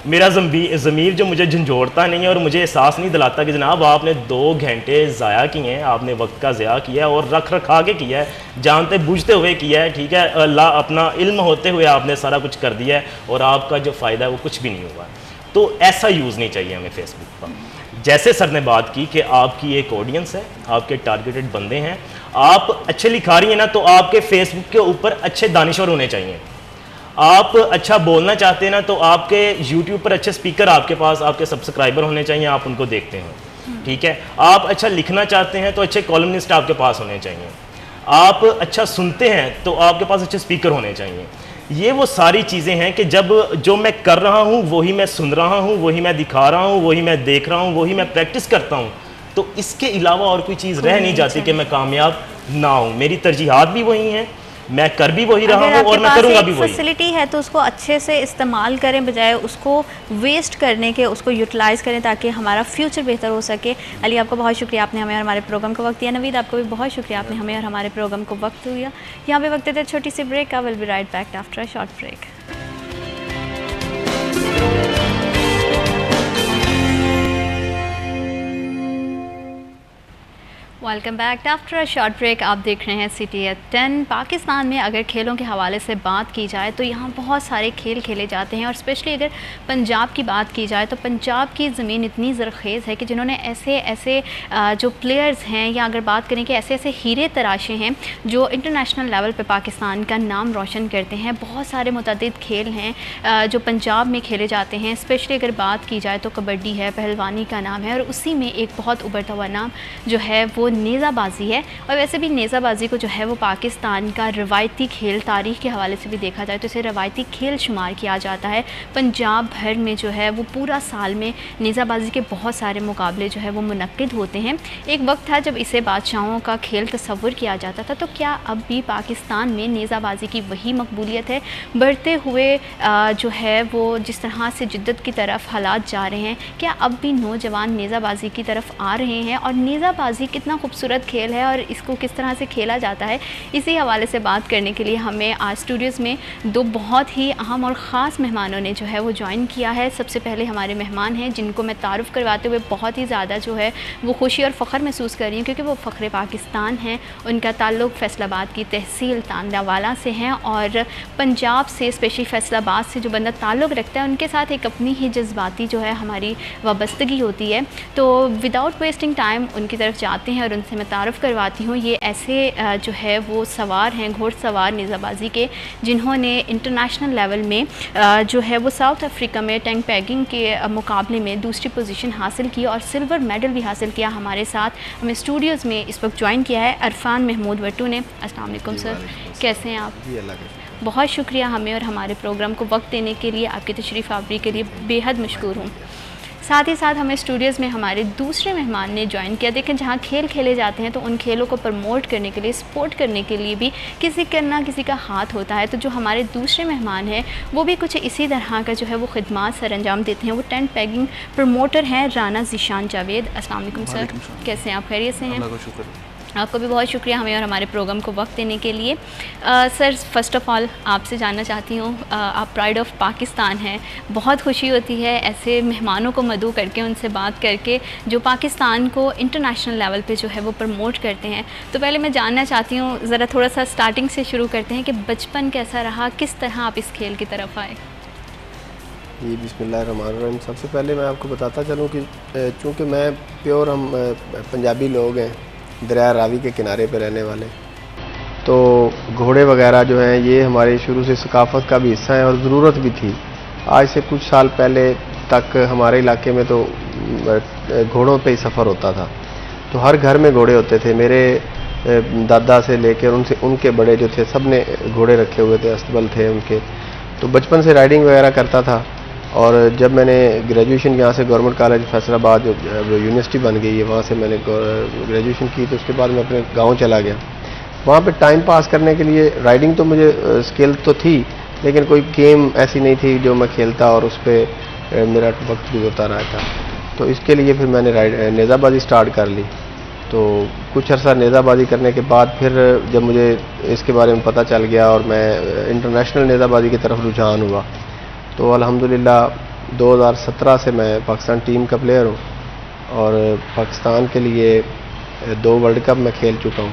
मेरा ज़मीर जो मुझे झंझोड़ता नहीं है और मुझे एहसास नहीं दिलाता कि जनाब आपने 2 घंटे ज़ाया किए हैं, आपने वक्त का ज़या किया है और रख रखा के किया है, जानते बूझते हुए किया है, ठीक है, अल्लाह अपना इल्म होते हुए आपने सारा कुछ कर दिया है और आपका जो फ़ायदा है वो कुछ भी नहीं हुआ। तो ऐसा यूज़ नहीं चाहिए हमें फेसबुक का। जैसे सर ने बात की कि आपकी एक ऑडियंस है, आपके टारगेटेड बंदे हैं, आप अच्छे लिखा रही हैं ना, तो आपके फेसबुक के ऊपर अच्छे दानिश्वर होने चाहिए। आप अच्छा बोलना चाहते हैं ना, तो आपके यूट्यूब पर अच्छे स्पीकर आपके पास, आपके सब्सक्राइबर होने चाहिए, आप उनको देखते हैं, ठीक है। आप अच्छा लिखना चाहते हैं तो अच्छे कॉलमनिस्ट आपके पास होने चाहिए। आप अच्छा सुनते हैं तो आपके पास अच्छे स्पीकर होने चाहिए। ये वो सारी चीज़ें हैं कि जब जो मैं कर रहा हूँ वही मैं सुन रहा हूँ, वही मैं दिखा रहा हूँ, वही मैं देख रहा हूँ, वही मैं प्रैक्टिस करता हूँ, तो इसके अलावा और कोई चीज़ रह नहीं जाती कि मैं कामयाब ना हूँ। मेरी तरजीहात भी वही हैं, मैं कर भी वही रहा हूँ और मैं करूँगा भी वही। फैसिलिटी है तो उसको अच्छे से इस्तेमाल करें, बजाय उसको वेस्ट करने के उसको यूटिलाइज़ करें ताकि हमारा फ्यूचर बेहतर हो सके। अली, आपका बहुत शुक्रिया, आपने हमें और हमारे प्रोग्राम को वक्त दिया। नवीद, आपको भी बहुत शुक्रिया, आपने हमें और हमारे प्रोग्राम को वक्त दिया। यहाँ पे वक्त देते छोटी सी ब्रेक का। Will be right back after a short break. Welcome back after a short break. आप देख रहे हैं सिटी एट 10। पाकिस्तान में अगर खेलों के हवाले से बात की जाए तो यहाँ बहुत सारे खेल खेले जाते हैं और स्पेशली अगर पंजाब की बात की जाए तो पंजाब की ज़मीन इतनी ज़रखेज़ है कि जिन्होंने ऐसे ऐसे जो प्लेयर्स हैं, या अगर बात करें कि ऐसे ऐसे हीरे तराशे हैं जो इंटरनेशनल लेवल पे पाकिस्तान का नाम रोशन करते हैं। बहुत सारे मुतअद्दिद खेल हैं जो पंजाब में खेले जाते हैं। स्पेशली अगर बात की जाए तो कबड्डी है, पहलवानी का नाम है, और उसी में एक बहुत उभरता हुआ नाम जो है वो नेज़ाबाजी है। और वैसे भी नेज़ाबाजी को जो है वो पाकिस्तान का रवायती खेल, तारीख़ के हवाले से भी देखा जाए तो इसे रवायती खेल शुमार किया जाता है। पंजाब भर में जो है वो पूरा साल में नेज़ाबाजी के बहुत सारे मुकाबले जो है वो मुनक्किद होते हैं। एक वक्त था जब इसे बादशाहों का खेल तस्वुर किया जाता था, तो क्या अब भी पाकिस्तान में नेज़ाबाजी की वही मकबूलियत है? बढ़ते हुए जो है वो जिस तरह से जिद्दत की तरफ हालात जा रहे हैं, क्या अब भी नौजवान नेज़ाबाजी की तरफ आ रहे हैं? और नेज़ाबाजी कितना खूबसूरत खेल है और इसको किस तरह से खेला जाता है, इसी हवाले से बात करने के लिए हमें आज स्टूडियोज़ में दो बहुत ही अहम और ख़ास मेहमानों ने जो है वो ज्वाइन किया है। सबसे पहले हमारे मेहमान हैं जिनको मैं तारुफ़ करवाते हुए बहुत ही ज़्यादा जो है वो खुशी और फ़ख्र महसूस कर रही हूँ, क्योंकि वो फ़ख्र पाकिस्तान हैं। उनका ताल्लुक़ फैसलाबाद की तहसील तांदावाला से हैं और पंजाब से, स्पेशली फैसलाबाद से जो बंदा ताल्लुक़ रखता है उनके साथ एक अपनी ही जज्बाती जो है हमारी वाबस्तगी होती है। तो विदाउट वेस्टिंग टाइम उनकी तरफ जाते हैं और उनसे मैं तारुफ़ करवाती हूँ। ये ऐसे जो है वो सवार हैं, घोड़सवार नेज़ाबाजी के, जिन्होंने इंटरनेशनल लेवल में जो है वो साउथ अफ्रीका में टैंक पैगिंग के मुकाबले में दूसरी पोजीशन हासिल की और सिल्वर मेडल भी हासिल किया। हमारे साथ हमें स्टूडियोज़ में इस वक्त ज्वाइन किया है अरफान महमूद वट्टू ने। अस्सलाम वालेकुम सर, कैसे हैं आप? जी अल्लाह का। बहुत शुक्रिया हमें और हमारे प्रोग्राम को वक्त देने के लिए, आपकी तशरीफ़ आवरी के लिए बेहद मशकूर हूँ। साथ ही साथ हमें स्टूडियोज़ में हमारे दूसरे मेहमान ने ज्वाइन किया। देखें, जहाँ खेल खेले जाते हैं तो उन खेलों को प्रमोट करने के लिए, सपोर्ट करने के लिए भी किसी का हाथ होता है। तो जो हमारे दूसरे मेहमान हैं वो भी कुछ इसी तरह का जो है वो खिदमात सर अंजाम देते हैं। वो टेंट पेगिंग प्रमोटर हैं राना ज़ीशान जावेद। अस्सलाम वालेकुम सर, कैसे हैं आप? खैरियत से हैं? अल्लाह का शुक्र। आपको भी बहुत शुक्रिया हमें और हमारे प्रोग्राम को वक्त देने के लिए। सर, फ़र्स्ट ऑफ़ ऑल आपसे जानना चाहती हूँ, आप प्राइड ऑफ पाकिस्तान हैं। बहुत खुशी होती है ऐसे मेहमानों को मदऊ करके, उनसे बात करके जो पाकिस्तान को इंटरनेशनल लेवल पे जो है वो प्रमोट करते हैं। तो पहले मैं जानना चाहती हूँ, ज़रा थोड़ा सा स्टार्टिंग से शुरू करते हैं कि बचपन कैसा रहा, किस तरह आप इस खेल की तरफ आए? जी, बिस्मिल्लाहिर्रहमानिर्रहीम। सबसे पहले मैं आपको बताता चलूँ कि चूँकि मैं प्योर हम पंजाबी लोग हैं, दरिया रावी के किनारे पे रहने वाले, तो घोड़े वगैरह जो हैं ये हमारी शुरू से सकाफ़त का भी हिस्सा है और ज़रूरत भी थी। आज से कुछ साल पहले तक हमारे इलाके में तो घोड़ों पे ही सफ़र होता था, तो हर घर में घोड़े होते थे। मेरे दादा से लेकर उनके बड़े जो थे सब ने घोड़े रखे हुए थे, अस्तबल थे उनके। तो बचपन से राइडिंग वगैरह करता था। और जब मैंने ग्रेजुएशन यहाँ से गवर्नमेंट कॉलेज फैसलाबाद जो यूनिवर्सिटी बन गई है, वहाँ से मैंने ग्रेजुएशन की, तो उसके बाद मैं अपने गांव चला गया। वहाँ पे टाइम पास करने के लिए राइडिंग तो मुझे स्किल तो थी, लेकिन कोई गेम ऐसी नहीं थी जो मैं खेलता और उस पर मेरा वक्त गुजरता रहता। तो इसके लिए फिर मैंने नेज़ाबाजी स्टार्ट कर ली। तो कुछ अर्सा नेज़ाबाजी करने के बाद फिर जब मुझे इसके बारे में पता चल गया और मैं इंटरनेशनल नेज़ाबाजी की तरफ रुझान हुआ, तो अल्हम्दुलिल्लाह 2017 से मैं पाकिस्तान टीम का प्लेयर हूँ और पाकिस्तान के लिए 2 वर्ल्ड कप मैं खेल चुका हूँ।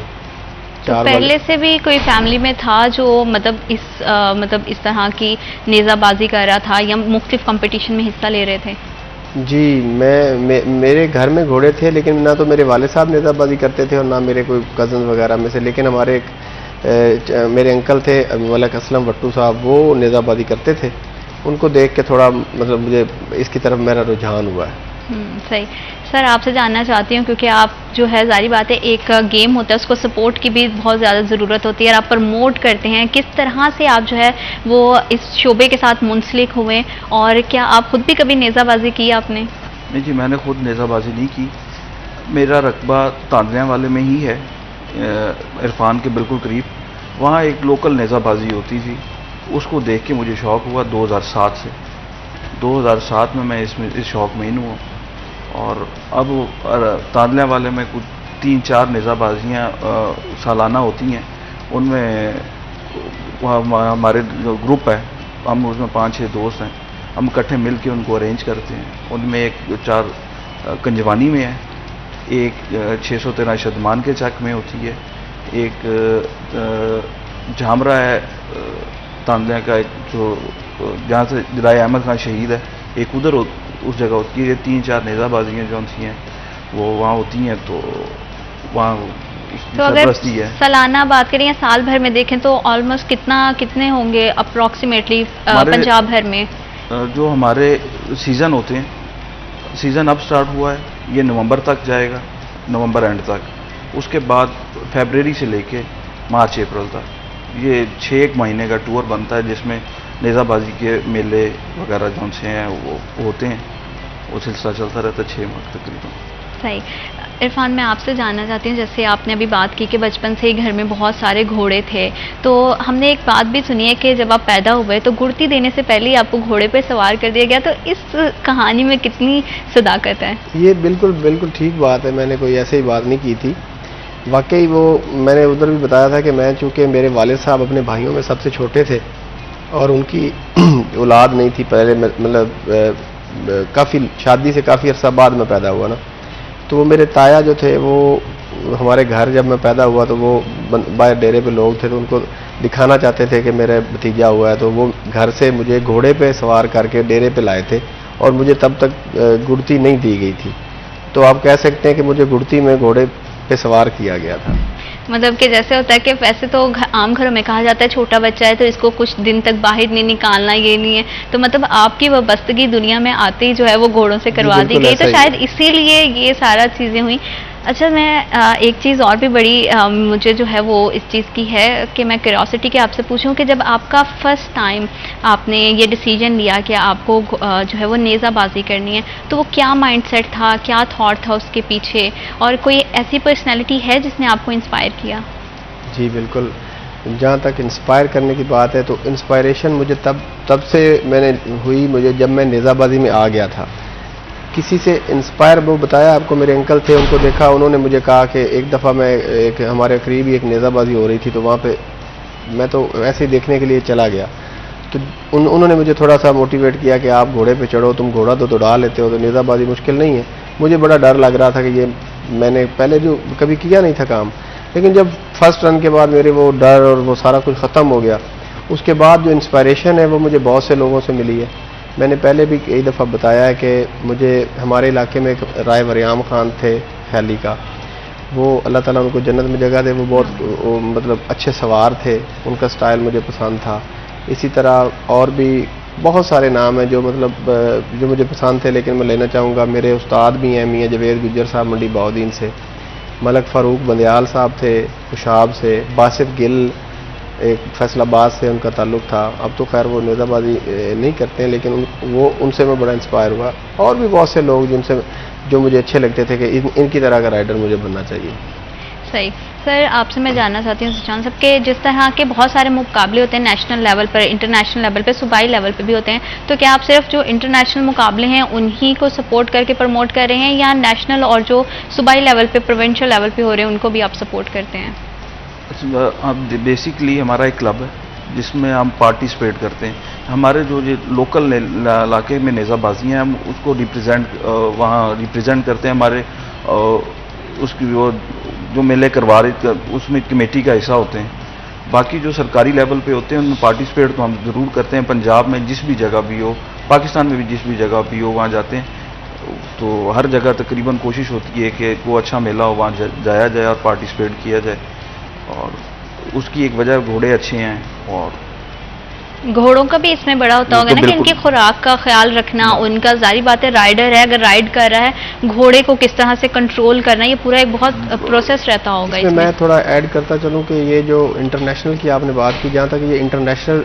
तो पहले से भी कोई फैमिली में था जो मतलब इस तरह की नेज़ाबाजी कर रहा था या मुख्तलिफ कंपटीशन में हिस्सा ले रहे थे? जी, मेरे घर में घोड़े थे, लेकिन ना तो मेरे वाले साहब नेज़ाबाजी करते थे और ना मेरे कोई कज़न वगैरह में से। लेकिन हमारे मेरे अंकल थे मलिक असलम वट्टू साहब, वो नेज़ाबाजी करते थे। उनको देख के थोड़ा मतलब मुझे इसकी तरफ मेरा रुझान हुआ है। सही। सर, आपसे जानना चाहती हूँ, क्योंकि आप जो है ज़ाहिर बात है एक गेम होता है, उसको सपोर्ट की भी बहुत ज़्यादा ज़रूरत होती है और आप प्रमोट करते हैं, किस तरह से आप जो है वो इस शोबे के साथ मुंसलिक हुए और क्या आप खुद भी कभी नेज़ाबाजी की आपने? नहीं जी, मैंने खुद नेज़ाबाजी नहीं की। मेरा रकबा तांदलियाँ वाले में ही है, इरफान के बिल्कुल करीब। वहाँ एक लोकल नेज़ाबाजी होती थी, उसको देख के मुझे शौक़ हुआ 2007 से। 2007 में मैं इस शौक़ में इन हुआ और अब तांदलियाँ वाले में कुछ 3-4 नेज़ाबाजियाँ सालाना होती हैं। उनमें हमारे जो ग्रुप है, हम उसमें 5-6 दोस्त हैं, हम इकट्ठे मिल के उनको अरेंज करते हैं। उनमें एक 4 कंजवानी में है, एक 613 शदमान के चक में होती है, एक झामरा है तांदलियाँ का, एक जो जहाँ से राय अहमद खान शहीद है, एक उधर उस जगह होती है। ये 3-4 नेज़ाबाजियाँ जो सी हैं वो वहाँ होती हैं, तो वहाँ तो अगर सालाना बात करें या साल भर में देखें तो ऑलमोस्ट कितने होंगे अप्रॉक्सीमेटली पंजाब भर में? जो हमारे सीज़न होते हैं, सीज़न अब स्टार्ट हुआ है, ये नवंबर तक जाएगा, नवंबर एंड तक। उसके बाद फरवरी से लेके मार्च अप्रैल तक ये 6 महीने का टूर बनता है, जिसमें नेज़ाबाजी के मेले वगैरह जो से हैं वो होते हैं। वो सिलसिला चलता रहता है 6 माह तकरीबन। सही। इरफान, मैं आपसे जानना चाहती हूँ, जैसे आपने अभी बात की कि बचपन से ही घर में बहुत सारे घोड़े थे, तो हमने एक बात भी सुनी है कि जब आप पैदा हुए तो गुड़ती देने से पहले ही आपको घोड़े पे सवार कर दिया गया। तो इस कहानी में कितनी सदाकत है? ये बिल्कुल ठीक बात है, मैंने कोई ऐसी बात नहीं की थी। वाकई वो मैंने उधर भी बताया था कि मैं, चूँकि मेरे वालिद साहब अपने भाइयों में सबसे छोटे थे और उनकी औलाद नहीं थी पहले, मतलब काफ़ी शादी से काफ़ी अर्सा बाद में पैदा हुआ ना, तो वो मेरे ताया जो थे वो हमारे घर जब मैं पैदा हुआ तो वो बाहर डेरे पे लोग थे, तो उनको दिखाना चाहते थे कि मेरा भतीजा हुआ है, तो वो घर से मुझे घोड़े पे सवार करके डेरे पे लाए थे और मुझे तब तक गुड़ती नहीं दी गई थी। तो आप कह सकते हैं कि मुझे गुड़ती में घोड़े पे सवार किया गया था। मतलब कि जैसे होता है कि वैसे तो आम घरों में कहा जाता है छोटा बच्चा है तो इसको कुछ दिन तक बाहर नहीं निकालना, ये नहीं है, तो मतलब आपकी वाबस्तगी दुनिया में आते ही जो है वो घोड़ों से करवा दी गई, तो शायद इसीलिए ये सारा चीज़ें हुई। अच्छा, मैं एक चीज़ और भी बड़ी मुझे जो है वो इस चीज़ की है कि मैं क्यूरियोसिटी के आपसे पूछूं कि जब आपका फर्स्ट टाइम आपने ये डिसीजन लिया कि आपको जो है वो नेज़ाबाजी करनी है, तो वो क्या माइंडसेट था, क्या थॉट था उसके पीछे, और कोई ऐसी पर्सनैलिटी है जिसने आपको इंस्पायर किया? जी बिल्कुल, जहाँ तक इंस्पायर करने की बात है तो इंस्पायरेशन मुझे तब से मैंने हुई मुझे जब मैं नेज़ाबाजी में आ गया था। किसी से इंस्पायर वो बताया आपको, मेरे अंकल थे, उनको देखा, उन्होंने मुझे कहा कि एक दफ़ा मैं एक हमारे करीब ही एक नेज़ाबाजी हो रही थी, तो वहाँ पे मैं तो ऐसे ही देखने के लिए चला गया। तो उन्होंने मुझे थोड़ा सा मोटिवेट किया कि आप घोड़े पे चढ़ो, तुम घोड़ा तो दौड़ा लेते हो, तो नेज़ाबाजी मुश्किल नहीं है। मुझे बड़ा डर लग रहा था कि ये मैंने पहले जो कभी किया नहीं था काम, लेकिन जब फर्स्ट रन के बाद मेरे वो डर और वो सारा कुछ ख़त्म हो गया, उसके बाद जो इंस्पायरेशन है वो मुझे बहुत से लोगों से मिली है। मैंने पहले भी कई दफ़ा बताया है कि मुझे हमारे इलाके में एक राय वरियाम खान थे ख्याली का, वो अल्लाह ताला उनको जन्नत में जगह दे, वो बहुत मतलब अच्छे सवार थे, उनका स्टाइल मुझे पसंद था। इसी तरह और भी बहुत सारे नाम हैं जो मतलब जो मुझे पसंद थे, लेकिन मैं लेना चाहूँगा मेरे उस्ताद भी हैं, मियाँ जवेद गुज्जर साहब मंडी बहाउद्दीन से, मलक फ़ारूक बंदयाल साहब थे खुशाब से, बासिफ गिल एक फैसलाबाद से उनका ताल्लुक़ था। अब तो खैर वो नेज़ाबाजी नहीं करते हैं, लेकिन उनसे मैं बड़ा इंस्पायर हुआ। और भी बहुत से लोग जो मुझे अच्छे लगते थे कि इनकी तरह का राइडर मुझे बनना चाहिए। सही। सर, आपसे मैं जानना चाहती हूँ सुशांत साहब के जिस तरह के बहुत सारे मुकाबले होते हैं नेशनल लेवल पर, इंटरनेशनल लेवल पर, सूबाई लेवल पर भी होते हैं, तो क्या आप सिर्फ जो इंटरनेशनल मुकाबले हैं उन्हीं को सपोर्ट करके प्रमोट कर रहे हैं, या नेशनल और जो सूबाई लेवल पे, प्रोविंशियल लेवल पे हो रहे हैं उनको भी आप सपोर्ट करते हैं? अब बेसिकली हमारा एक क्लब है जिसमें हम पार्टिसिपेट करते हैं। हमारे जो लोकल इलाके में नेज़ाबाजी हैं, हम उसको वहाँ रिप्रेजेंट करते हैं। हमारे उसकी वो जो मेले करवा रहे उसमें कमेटी का हिस्सा होते हैं। बाकी जो सरकारी लेवल पे होते हैं उनमें पार्टिसिपेट तो हम ज़रूर करते हैं। पंजाब में जिस भी जगह भी हो, पाकिस्तान में भी जिस भी जगह भी हो, वहाँ जाते हैं। तो हर जगह तकरीबन कोशिश होती है कि वो अच्छा मेला हो, वहाँ जाया जाए और पार्टिसिपेट किया जाए। और उसकी एक वजह घोड़े अच्छे हैं, और घोड़ों का भी इसमें बड़ा होता होगा ना कि इनकी खुराक का ख्याल रखना, उनका जारी बात है राइडर है अगर राइड कर रहा है, घोड़े को किस तरह से कंट्रोल करना, ये पूरा एक बहुत प्रोसेस रहता होगा इसमें। मैं थोड़ा ऐड करता चलूँ कि ये जो इंटरनेशनल की आपने बात की, जहाँ तक ये इंटरनेशनल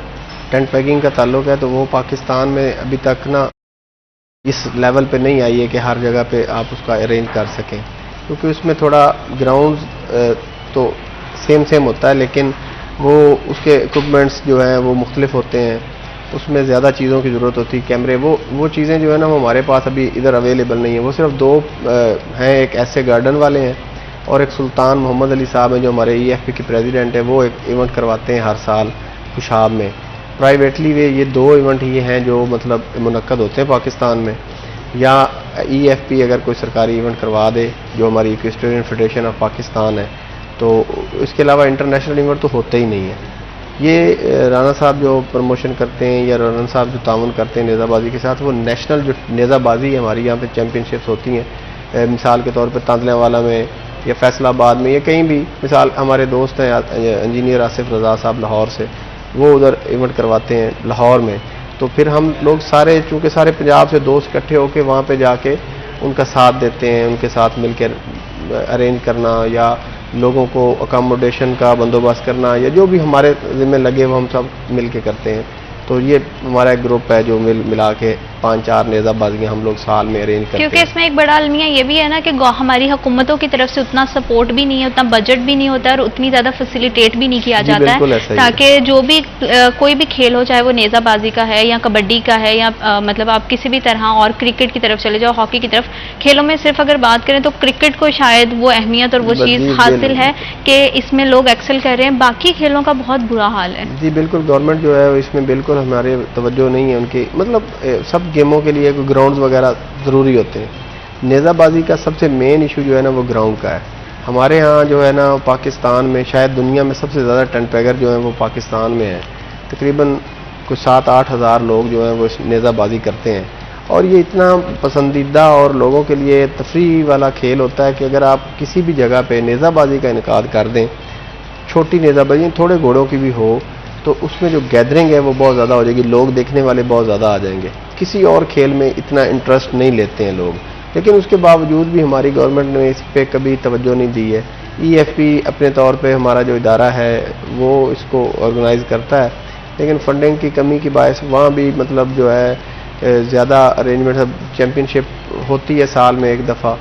टेंट पैकिंग का ताल्लुक है, तो वो पाकिस्तान में अभी तक ना इस लेवल पे नहीं आई है कि हर जगह पे आप उसका अरेंज कर सकें, क्योंकि उसमें थोड़ा ग्राउंड तो सेम होता है, लेकिन वो उसके इक्विपमेंट्स जो हैं वो मुख्तलिफ होते हैं, उसमें ज़्यादा चीज़ों की ज़रूरत होती है, कैमरे, वो चीज़ें जो है ना वो हमारे पास अभी इधर अवेलेबल नहीं है। वो सिर्फ दो हैं, एक ऐसे गार्डन वाले हैं और एक सुल्तान मोहम्मद अली साहब हैं जो हमारे EFP के प्रेसिडेंट हैं, वो एक इवेंट करवाते हैं हर साल खुशाब में। प्राइवेटली ये दो इवेंट ये हैं जो मतलब मुनक्कद होते हैं पाकिस्तान में, या EFP अगर कोई सरकारी इवेंट करवा दे जो हमारी इक्वेस्ट्रियन फेडरेशन ऑफ पाकिस्तान है, तो इसके अलावा इंटरनेशनल इवेंट तो होते ही नहीं है। ये राना साहब जो प्रमोशन करते हैं या राना साहब जो ताउन करते हैं नेज़ाबाजी के साथ, वो नेशनल जो नेज़ाबाजी है हमारी यहाँ पे चैम्पियनशिप्स होती हैं, मिसाल के तौर पे तांदलेवाला में या फैसलाबाद में या कहीं भी, मिसाल हमारे दोस्त हैं इंजीनियर आसिफ रज़ा साहब लाहौर से, वो उधर इवेंट करवाते हैं लाहौर में। तो फिर हम लोग सारे, चूँकि सारे पंजाब से दोस्त इकट्ठे होकर वहाँ पर जाके उनका साथ देते हैं, उनके साथ मिलकर अरेंज करना या लोगों को अकोमोडेशन का बंदोबस्त करना या जो भी हमारे ज़िम्मे लगे वो हम सब मिल के करते हैं। तो ये हमारा एक ग्रुप है जो मिला के 5-4 नेज़ाबाजियाँ हम लोग साल में अरेंज करते हैं। क्योंकि इसमें एक बड़ा अलमिया ये भी है ना कि हमारी हुकूमतों की तरफ से उतना सपोर्ट भी नहीं है, उतना बजट भी नहीं होता है और उतनी ज़्यादा फैसिलिटेट भी नहीं किया जाता है, ताकि जो भी कोई भी खेल हो, चाहे वो नेज़ाबाजी का है या कबड्डी का है या मतलब आप किसी भी तरह, और क्रिकेट की तरफ चले जाओ, हॉकी की तरफ, खेलों में सिर्फ अगर बात करें तो क्रिकेट को शायद वो अहमियत और वो चीज़ हासिल है कि इसमें लोग एक्सेल कर रहे हैं, बाकी खेलों का बहुत बुरा हाल है। जी बिल्कुल, गवर्नमेंट जो है इसमें बिल्कुल हमारे तवज्जो नहीं है उनकी, मतलब सब गेमों के लिए ग्राउंड्स वगैरह ज़रूरी होते हैं। नेज़ाबाजी का सबसे मेन इशू जो है ना वो ग्राउंड का है। हमारे यहाँ जो है ना पाकिस्तान में, शायद दुनिया में सबसे ज़्यादा टेंट पैगर जो है वो पाकिस्तान में है, तकरीबन कुछ 7-8 हज़ार लोग जो हैं वो नेज़ाबाजी करते हैं, और ये इतना पसंदीदा और लोगों के लिए तफरीह वाला खेल होता है कि अगर आप किसी भी जगह पे नेज़ाबाजी का इनेकाद कर दें, छोटी नेज़ाबाजी थोड़े घोड़ों की भी हो, तो उसमें जो गैदरिंग है वो बहुत ज़्यादा हो जाएगी, लोग देखने वाले बहुत ज़्यादा आ जाएंगे। किसी और खेल में इतना इंटरेस्ट नहीं लेते हैं लोग, लेकिन उसके बावजूद भी हमारी गवर्नमेंट ने इस पे कभी तवज्जो नहीं दी है। EFP अपने तौर पे हमारा जो इदारा है वो इसको ऑर्गेनाइज़ करता है, लेकिन फंडिंग की कमी की बायस वहाँ भी मतलब जो है ज़्यादा अरेंजमेंट, चैम्पियनशिप होती है साल में एक दफ़ा,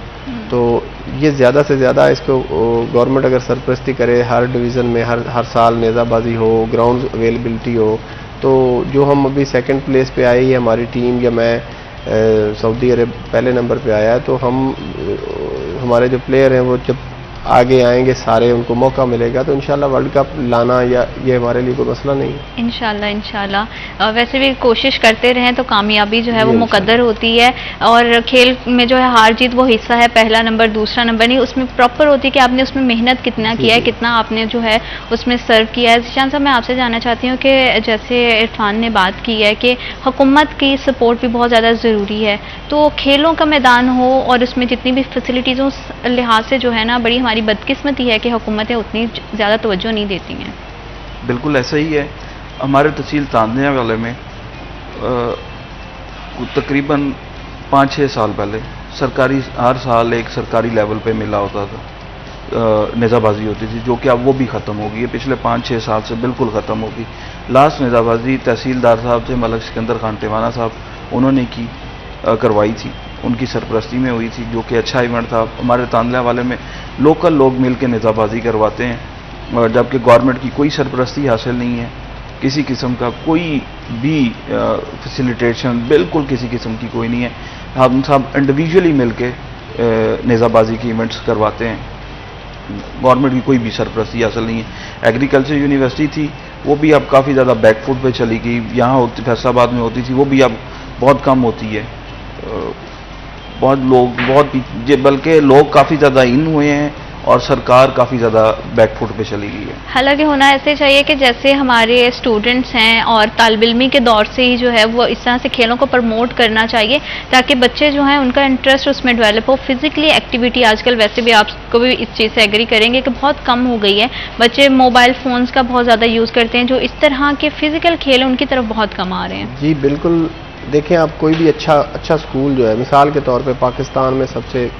तो ये ज़्यादा से ज़्यादा इसको गवर्नमेंट अगर सरपरस्ती करे, हर डिवीज़न में हर साल नेज़ाबाजी हो, ग्राउंड अवेलेबिलिटी हो, तो जो हम अभी सेकंड प्लेस पे आई है हमारी टीम, या मैं सऊदी अरब पहले नंबर पे आया है, तो हमारे जो प्लेयर हैं वो जब आगे आएंगे सारे, उनको मौका मिलेगा तो इंशाल्लाह वर्ल्ड कप लाना या ये हमारे लिए कोई मसला नहीं है। इंशाल्लाह वैसे भी कोशिश करते रहें तो कामयाबी जो है वो मुकद्दर होती है, और खेल में जो है हार जीत वो हिस्सा है, पहला नंबर दूसरा नंबर नहीं, उसमें प्रॉपर होती है कि आपने उसमें मेहनत कितना किया है, कितना आपने जो है उसमें सर्व किया है। ज़ीशान साहब, मैं आपसे जानना चाहती हूँ कि जैसे इरफान ने बात की है कि हुकूमत की सपोर्ट भी बहुत ज़्यादा ज़रूरी है, तो खेलों का मैदान हो और उसमें जितनी भी फैसिलिटीज़ उस लिहाज से जो है ना बड़ी हमारी बदकिस्मती है कि हुकूमतें उतनी ज़्यादा तवज्जो नहीं देती हैं। बिल्कुल ऐसा ही है। हमारे तहसील तांदनिया वाले में तकरीबन 5-6 साल पहले सरकारी, हर साल एक सरकारी लेवल पे मिला होता था, नेज़ाबाजी होती थी, जो कि अब वो भी ख़त्म हो गई है, पिछले 5-6 साल से बिल्कुल ख़त्म हो गई। लास्ट नेज़ाबाजी तहसीलदार साहब थे मलक सिकंदर खान टेवाना साहब, उन्होंने करवाई थी, उनकी सरपरस्ती में हुई थी, जो कि अच्छा इवेंट था। हमारे तांदनिया वाले में लोकल लोग मिल के नेज़ाबाजी करवाते हैं, और जबकि गवर्नमेंट की कोई सरपरस्ती हासिल नहीं है, किसी किस्म का कोई भी फैसिलिटेशन बिल्कुल किसी किस्म की कोई नहीं है। हम सब इंडिविजुअली मिल के नेज़ाबाजी के इवेंट्स करवाते हैं, गवर्नमेंट की कोई भी सरपरस्ती हासिल नहीं है। एग्रीकल्चर यूनिवर्सिटी थी, वो भी अब काफ़ी ज़्यादा बैकफुट पे चली गई, यहाँ फैसलाबाद में होती थी, वो भी अब बहुत कम होती है। बहुत लोग बल्कि लोग काफ़ी ज़्यादा इन हुए हैं और सरकार काफ़ी ज़्यादा बैकफुट पे चली गई है। हालांकि होना ऐसे चाहिए कि जैसे हमारे स्टूडेंट्स हैं और तालिब-इल्मी के दौर से ही जो है वो इस तरह से खेलों को प्रमोट करना चाहिए, ताकि बच्चे जो हैं उनका इंटरेस्ट उसमें डेवलप हो। फिजिकली एक्टिविटी आजकल वैसे भी आपको भी इस चीज़ से एग्री करेंगे कि बहुत कम हो गई है, बच्चे मोबाइल फ़ोन्स का बहुत ज़्यादा यूज़ करते हैं, जो इस तरह के फिजिकल खेल हैं उनकी तरफ बहुत कम आ रहे हैं। जी बिल्कुल, देखें आप कोई भी अच्छा स्कूल जो है, मिसाल के तौर पे पाकिस्तान में सबसे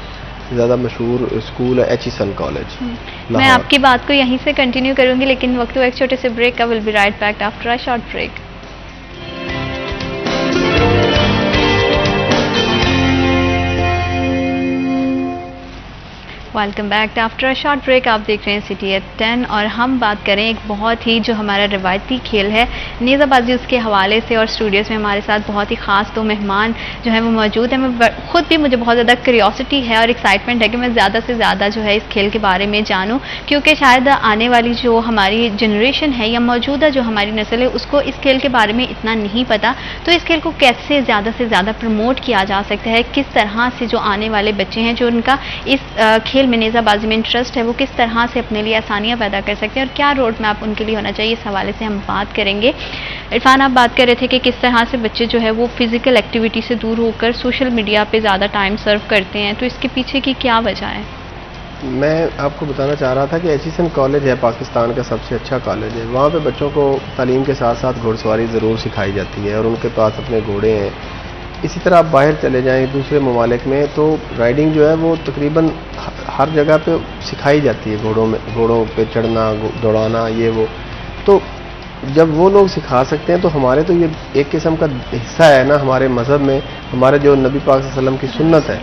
ज़्यादा मशहूर स्कूल है एचिसन कॉलेज। मैं आपकी बात को यहीं से कंटिन्यू करूंगी, लेकिन वक्त हुआ एक छोटे से ब्रेक का। Will be right back after a short break. Welcome back after a short break. आप देख रहे हैं सिटी एट 10 और हम बात करें एक बहुत ही जो हमारा रिवायती खेल है नेज़ाबाजी, उसके हवाले से। और स्टूडियोज़ में हमारे साथ बहुत ही ख़ास दो मेहमान जो है वो मौजूद हैं। मैं खुद भी, मुझे बहुत ज़्यादा क्यूरियोसिटी है और एक्साइटमेंट है कि मैं ज़्यादा से ज़्यादा जो है इस खेल के बारे में जानूँ, क्योंकि शायद आने वाली जो हमारी जनरेशन है या मौजूदा जो हमारी नस्ल है उसको इस खेल के बारे में इतना नहीं पता। तो इस खेल को कैसे ज़्यादा से ज़्यादा प्रमोट किया जा सकता है, किस तरह से जो आने वाले बच्चे हैं जो उनका इस खेल में नेज़ाबाजी में इंटरेस्ट है वो किस तरह से अपने लिए आसानियां पैदा कर सकते हैं और क्या रोड मैप उनके लिए होना चाहिए, इस हवाले से हम बात करेंगे। इरफान, आप बात कर रहे थे कि किस तरह से बच्चे जो है वो फिजिकल एक्टिविटी से दूर होकर सोशल मीडिया पे ज़्यादा टाइम सर्व करते हैं, तो इसके पीछे की क्या वजह है? मैं आपको बताना चाह रहा था कि एचिसन कॉलेज है पाकिस्तान का सबसे अच्छा कॉलेज है। वहाँ पे बच्चों को तालीम के साथ साथ घुड़सवारी ज़रूर सिखाई जाती है और उनके पास अपने घोड़े हैं। इसी तरह आप बाहर चले जाएं दूसरे ममालिक में तो राइडिंग जो है वो तकरीबन हर जगह पे सिखाई जाती है, घोड़ों पे चढ़ना, दौड़ाना, ये वो। तो जब वो लोग सिखा सकते हैं तो हमारे तो ये एक किस्म का हिस्सा है ना हमारे मज़हब में, हमारे जो नबी पाक सल्लल्लाहु अलैहि वसल्लम की सुन्नत है।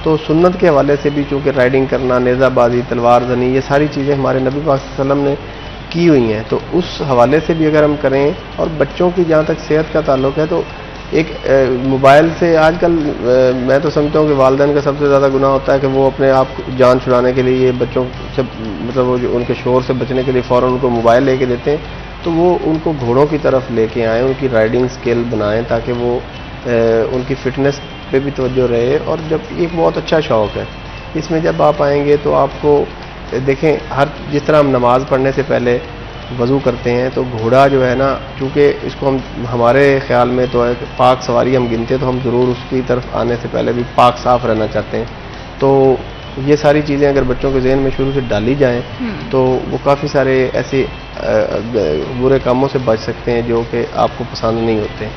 तो सुन्नत के हवाले से भी चूँकि राइडिंग करना, नेज़ाबाजी, तलवार जनी, ये सारी चीज़ें हमारे नबी पाक सल्लल्लाहु अलैहि वसल्लम ने की हुई हैं। तो उस हवाले से भी अगर हम करें, और बच्चों की जहाँ तक सेहत का ताल्लुक है तो एक मोबाइल से आजकल मैं तो समझता हूँ कि वालिदैन का सबसे ज़्यादा गुनाह होता है कि वो अपने आप जान छुड़ाने के लिए बच्चों से, मतलब वो जो उनके शोर से बचने के लिए फ़ौरन उनको मोबाइल लेके देते हैं। तो वो उनको घोड़ों की तरफ लेके आएँ, उनकी राइडिंग स्किल बनाएं ताकि वो उनकी फ़िटनेस पे भी तवज्जो रहे। और जब एक बहुत अच्छा शौक़ है इसमें, जब आप आएंगे तो आपको देखें, हर जिस तरह हम नमाज़ पढ़ने से पहले वज़ू करते हैं तो घोड़ा जो है ना, चूँकि इसको हम हमारे ख़्याल में तो एक पाक सवारी हम गिनते हैं, तो हम ज़रूर उसकी तरफ आने से पहले भी पाक साफ़ रहना चाहते हैं। तो ये सारी चीज़ें अगर बच्चों के ज़हन में शुरू से डाली जाएं तो वो काफ़ी सारे ऐसे बुरे कामों से बच सकते हैं जो कि आपको पसंद नहीं होते।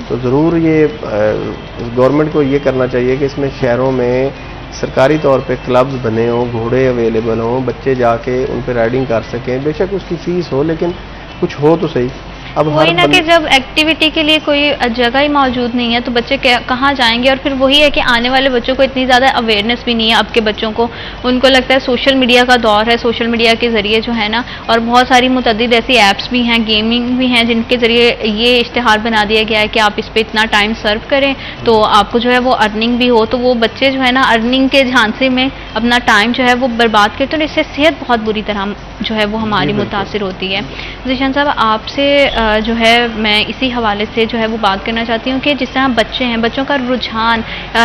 तो ज़रूर ये गवर्नमेंट को ये करना चाहिए कि इसमें शहरों में सरकारी तौर पे क्लब्स बने हों, घोड़े अवेलेबल हों, बच्चे जाके उन पे राइडिंग कर सकें। बेशक उसकी फ़ीस हो, लेकिन कुछ हो तो सही। अब वही ना कि जब एक्टिविटी के लिए कोई जगह ही मौजूद नहीं है तो बच्चे कहाँ जाएंगे। और फिर वही है कि आने वाले बच्चों को इतनी ज़्यादा अवेयरनेस भी नहीं है अब के बच्चों को। उनको लगता है सोशल मीडिया का दौर है, सोशल मीडिया के ज़रिए जो है ना, और बहुत सारी मुतअद्दिद ऐसी ऐप्स भी हैं, गेमिंग भी हैं, जिनके ज़रिए ये इश्तिहार बना दिया गया है कि आप इस पर इतना टाइम सर्व करें तो आपको जो है वो अर्निंग भी हो। तो वो बच्चे जो है ना अर्निंग के झांसे में अपना टाइम जो है वो बर्बाद करते हैं, और इससे सेहत बहुत बुरी तरह जो है वो हमारी मुतासिर होती है। ज़ीशान साहब, आपसे जो है मैं इसी हवाले से जो है वो बात करना चाहती हूँ कि जिस तरह बच्चे हैं, बच्चों का रुझान